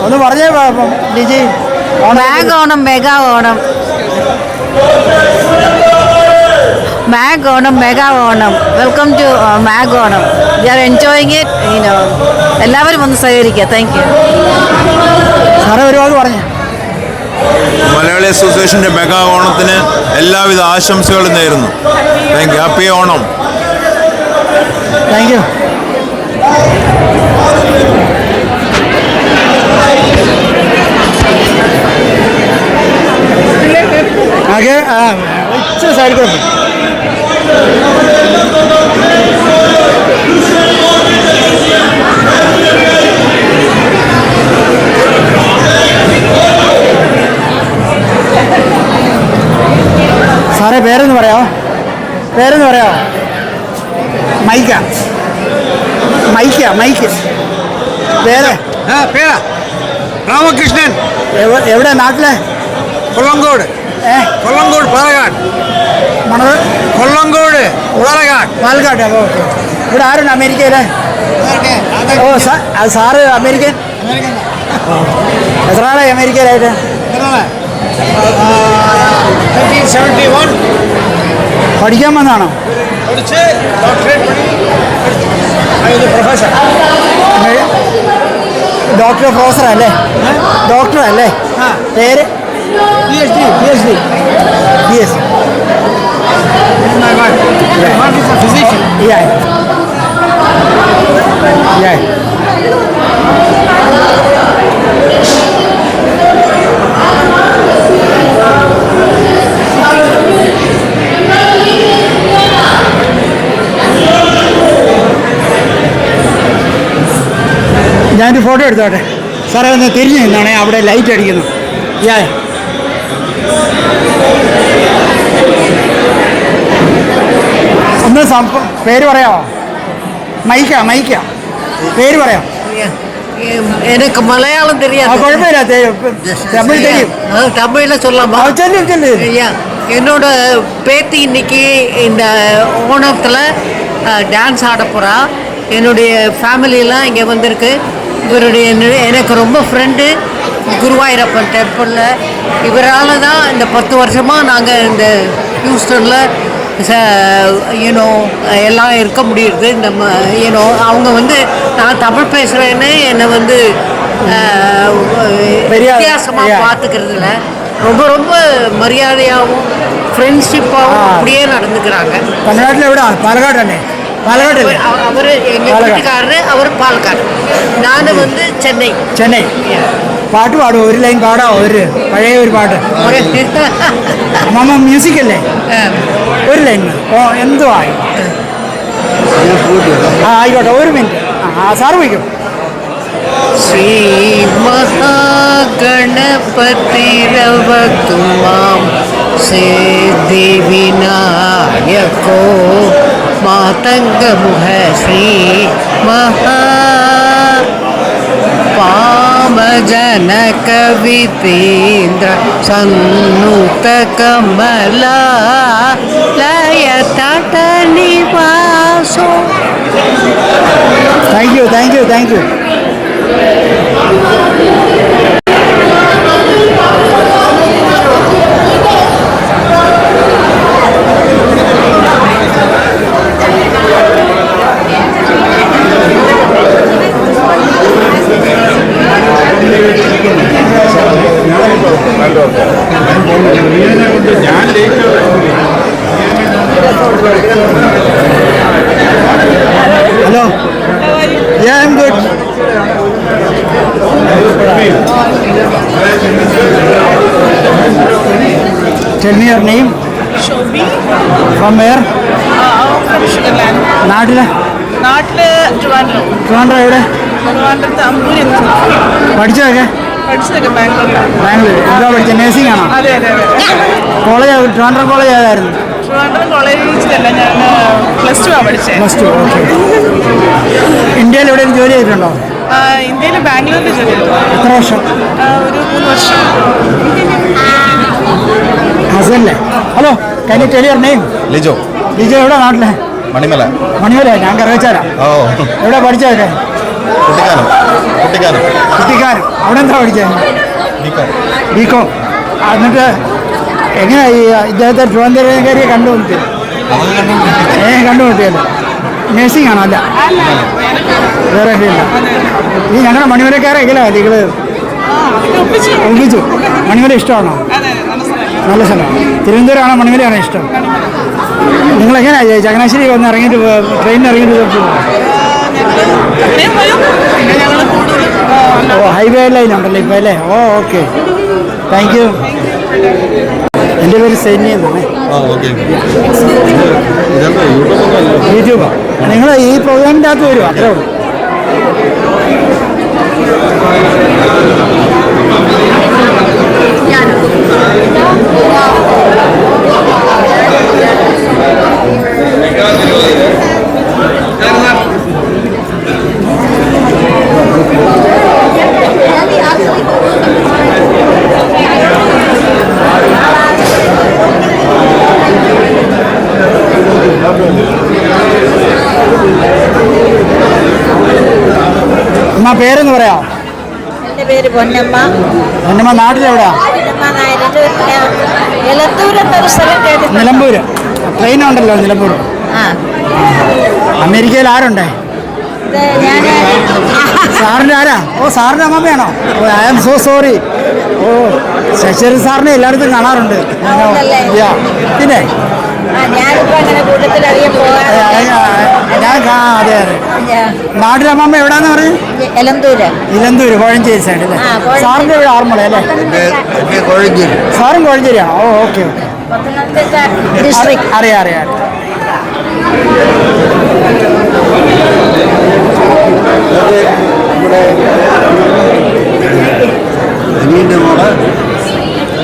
ഒന്ന് പറഞ്ഞേ Liji. MAG Onam, mega Onam, MAG Onam, mega Onam. Welcome to MAG Onam. We are enjoying it. എല്ലാവരും ഒന്ന് സഹകരിക്കുക. Thank you. സാറേ ഒരുപാട് പറഞ്ഞു. മലയാളി അസോസിയേഷൻ്റെ മെഗാ ഓണത്തിന് എല്ലാവിധ ആശംസകളും നേരുന്നു. Thank you. Happy Onam. Thank U. ആകെ ഇച്ചിരി സൈഡ് കൂടെ സാറേ പേരൊന്ന് പറയാമോ? മൈക്ക് പേര്? പേരാ രാമകൃഷ്ണൻ. എവിടെ നാട്ടിലെ? കൊല്ലങ്കോട്. പാലക്കാട്. കൊല്ലങ്കോട് പാലക്കാട്. ഇവിടെ ആരുണ്ട് അമേരിക്കയിലെ? Sir American? എത്ര നാളായി അമേരിക്കയിലായിട്ട്? 1971 പഠിക്കാൻ വന്നാണോ? ഡോക്ടർ, പ്രൊഫസർ അല്ലേ? ഡോക്ടർ അല്ലേ? പേര്? PhD. My wife. My wife is a physician. Yeah. ഞാനൊരു ഫോട്ടോ എടുത്തോട്ടെ സാറേ. ഒന്ന് തിരിഞ്ഞു നിന്നാണേ, അവിടെ ലൈറ്റ് അടിക്കുന്നു. ഒന്ന് പേര് പറയാമോ? മൈക്ക. പേര് പറയാം. எனக்கு மலையாளம் தெரியாது. குழப்பமில்ல, தமிழ் தெரியும். தமிழ்ல சொல்லலாமா? சொல்லு. என்னோட பேத்தி இன்னைக்கு இந்த ஓணத்தில் டான்ஸ் ஆட போகிறா. என்னுடைய ஃபேமிலியெல்லாம் இங்கே வந்திருக்கு. இவருடைய எனக்கு ரொம்ப ஃப்ரெண்டு குருவாயூரப்பன் டெம்பிளில். இவரால் தான் இந்த 10 வருஷமாக நாங்கள் இந்த ஹியூஸ்டனில் யூனோ எல்லாம் இருக்க முடியுது. நம்ம யூனோ அவங்க வந்து நான் தமிழ் பேசுகிறேன்னு என்னை வந்து வித்தியாசமாக பார்த்துக்கிறதுல ரொம்ப ரொம்ப மரியாதையாகவும் ஃப்ரெண்ட்ஷிப்பாகவும் அப்படியே நடந்துக்கிறாங்க. தமிழ்நாட்டில் விட பாலக்காடு அவர் எங்கள் வீட்டுக்காரரு, அவர் பாலக்காடு. நான் வந்து சென்னை. പാട്ട് പാടും, ഒരു ലൈൻ പാടാം, പഴയ ഒരു പാട്ട്. അമ്മ മ്യൂസിക് അല്ലേ, ഒരു ലൈൻ എന്തുവാ? ആയിക്കോട്ടെ, ഒരു മിനിറ്റ്. സാറ് വയ്ക്കും. ശ്രീ മഹാഗണപതി രവതുമാം സിദ്ധി വിനായകോ മാതംഗമുഖ ശ്രീ മഹാ പാമജനക വിതേന്ദ്ര സന്നുത കമല ലയ തട നിവാസോ. Thank you. Hello. Yeah, I'm good. Tell me your name. Shobi. From where? From Sugarland. നാട്ടില് ട്രിവാൻഡ്രം. ട്രിവാൻഡ്രം എവിടെ? ട്രിവാൻഡ്രത്ത് അമ്പൂരി. പഠിച്ചതൊക്കെ ബാംഗ്ലൂർ. എന്താ പഠിച്ചത്? നേഴ്സിംഗ് ആണോ? അതെ. കോളേജ് ട്രിവാൻഡ്രം കോളേജ് ഏതായിരുന്നു? ട്രിവാൻഡ്രം കോളേജിലല്ല, ഞാൻ +2 പഠിച്ചത്. +2. ഓക്കെ. ഇന്ത്യയിൽ എവിടെയും ജോലി ചെയ്തിട്ടുണ്ടോ? ഇന്ത്യയിൽ ബാംഗ്ലൂരിൽ ജോലി ചെയ്തു. എത്ര വർഷം? ഒരു 3 വർഷം. ഹസനല്ലേ? Hello, can you tell your name? Lijo. എവിടെ നാട്ടിലെ? മണിമല. ഞാൻ കറവച്ചാരാ. എവിടെ പഠിച്ചതൊക്കെ? കുട്ടിക്കാനം. അവിടെ എന്താ പഠിച്ചത്? ബികോം. എന്നിട്ട് എങ്ങനെയാ ഈ ഇദ്ദേഹത്തെ തിരുവനന്തപുരംകാരിയെ കണ്ടുമുട്ടിയത്? കണ്ടുമുട്ടിയല്ലോ. നേഴ്സിംഗ് ആണോ? അല്ല, വേറെ ഫീൽഡ്. ഈ ഞങ്ങളുടെ മണിമലക്കാരെ എങ്ങനെയാണ് നിങ്ങൾ ഒപ്പിച്ചു? മണിമല ഇഷ്ടമാണോ? നല്ല സ്ഥലമാണ്. തിരുവനന്തപുരമാണോ മണിമലയാണോ ഇഷ്ടം? നിങ്ങളെങ്ങനെയാ ചങ്ങനാശ്ശേരി വന്ന് ഇറങ്ങിയിട്ട് ട്രെയിനിൽ ഇറങ്ങിയിട്ട് ഹൈവേ ലൈൻ ഉണ്ടല്ലോ ഇപ്പം അല്ലേ? Okay, thank you. എൻ്റെ പേര് സൈന്യ എന്നാണ്. യൂട്യൂബാ. നിങ്ങൾ ഈ പ്രോഗ്രാമിൻ്റെ അകത്ത് വരുമോ? അത്രേ ഉള്ളൂ. അമ്മ പേരെന്ന് പറയാം? എൻ്റെ പേര് പൊന്നമ്മ. പൊന്നമ്മ നാട്ടിലെവിടാ? നിലമ്പൂര്. ട്രെയിൻ ഉണ്ടല്ലോ നിലമ്പൂർ. അമേരിക്കയിൽ ആരുണ്ടേ? സാറിൻ്റെ ആരാ? സാറിൻ്റെ അമ്മമ്മയാണോ? I am so sorry. Sasidharan സാറിനെ എല്ലായിടത്തും കാണാറുണ്ട്. പിന്നെ അതെ. നാട്ടിലമ്മ എവിടാന്ന് പറഞ്ഞു? ഇലന്തൂര് കോഴഞ്ചേരി സൈഡ് അല്ലേ? സാറിന്റെ ഇവിടെ ആറന്മുള അല്ലേ? സാറും കോഴഞ്ചേരിയാണോ? ഓക്കെ. അറിയാം.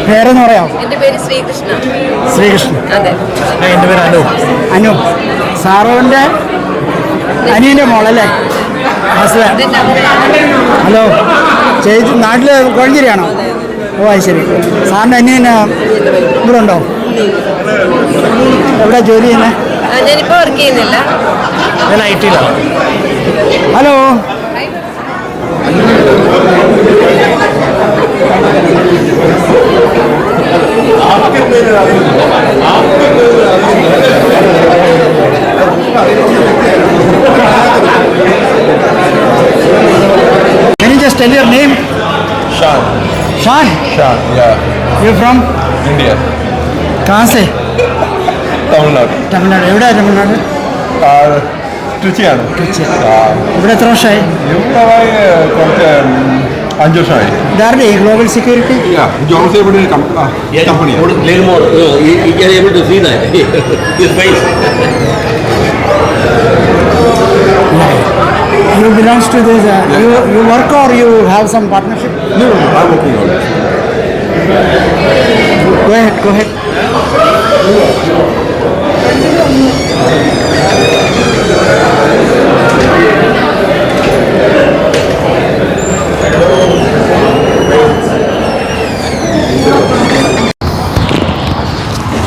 പേരെന്ന് പറയാമോ? എൻ്റെ പേര് ശ്രീകൃഷ്ണ. അതെ. എൻ്റെ പേര് അനു. സാറുവിൻ്റെ അനിയൻ്റെ മോളല്ലേ? ഹലോ ചേച്ചി നാട്ടിൽ കോഴഞ്ചേരിയാണോ? ഓ അത് ശരി. സാറിൻ്റെ അന്യൻ ഇവിടെ ഉണ്ടോ? എവിടെ ജോലി ചെയ്യുന്നത്? ഞാനിപ്പോൾ വർക്ക് ചെയ്യുന്നില്ല. ഞാൻ IT-യിലാണ്. Hello Can you just tell your name? Shan. Shan? Shan, yeah. You from? India. कहाँ से? തമിഴ്നാട്. തമിഴ്നാട്. എവിടെയാണ് തമിഴ്നാട്? ട്രിച്ചിയാണ്. ഇവിടെ എത്ര വർഷമായി? ഇവിടെ കുറച്ച് 5 വർഷമായി. ഇതാരുടെ ഈ ഗ്ലോബൽ സെക്യൂരിറ്റി? ജോൺസ് ഇവിടെ കമ്പനിയാണ്. You belongs to this, you work or you have some partnership? No, I'm working on it. Go ahead.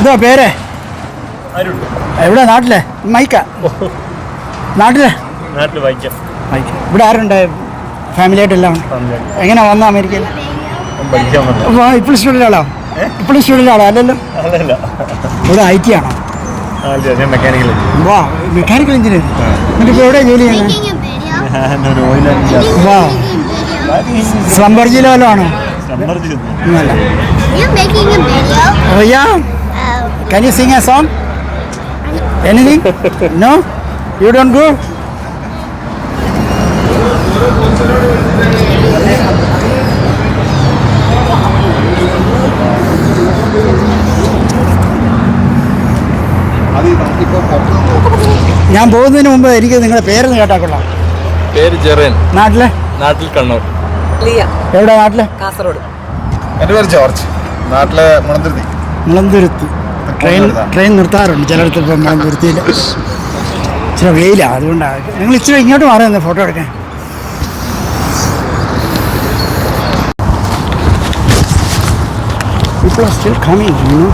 ഇതാ പേര് എവിടെ? നാട്ടിലെ മൈക്ക? നാട്ടിലെ വായിക്കാം. ഇവിടെ ആരുണ്ട്? ഫാമിലിയായിട്ടെല്ലാം എങ്ങനെ വന്ന അമേരിക്കയിൽ? ഇപ്പോൾ സ്റ്റുഡിയോയിലാണോ? ഇപ്പോഴും സ്റ്റുഡിയോയിലാണോ? അല്ലല്ലോ. ഇവിടെ IT ആണോ? വാ, മെക്കാനിക്കൽ എഞ്ചിനീയർ. എന്നിട്ട് ഇപ്പോൾ എവിടെ ജോലി ചെയ്യുന്നത്? വാ, സ്ലംബർജിയിലോ വല്ലതും ആണോ? Oh yeah? Can you sing a song? Anything? No? You don't go? ഞാൻ പോകുന്നതിന് മുമ്പ് എനിക്ക് നിങ്ങളുടെ പേരൊന്ന് കേട്ടാ കൊള്ളാം. പേര് ജെറൻ. നാട്ടിൽ കണ്ണൂർ. എവിടെ? നാട്ടില് കാസർഗോഡ്. എൻ്റെ പേര് ജോർജ്. നാട്ടിലെ മുളന്തുരുത്തി. ട്രെയിൻ നിർത്താറുണ്ട് ചിലയിടത്ത്. ഇപ്പം മുളന്തുരുത്തിയിൽ ഇച്ചിരി വെയിലാണ്, അതുകൊണ്ടാണ്. നിങ്ങൾ ഇച്ചിരി ഇങ്ങോട്ട് മാറി തന്നെ ഫോട്ടോ എടുക്കാൻ. People are still coming, you know.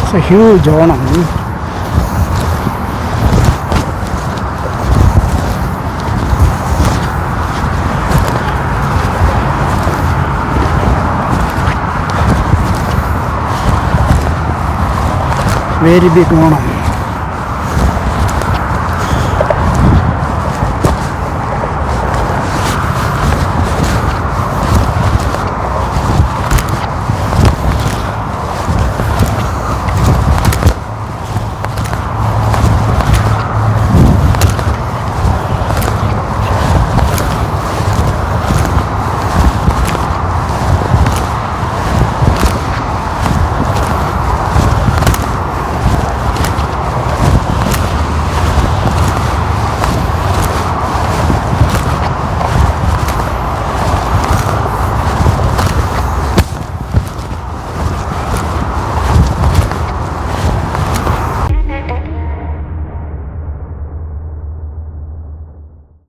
It's a huge Onam. Very big Onam.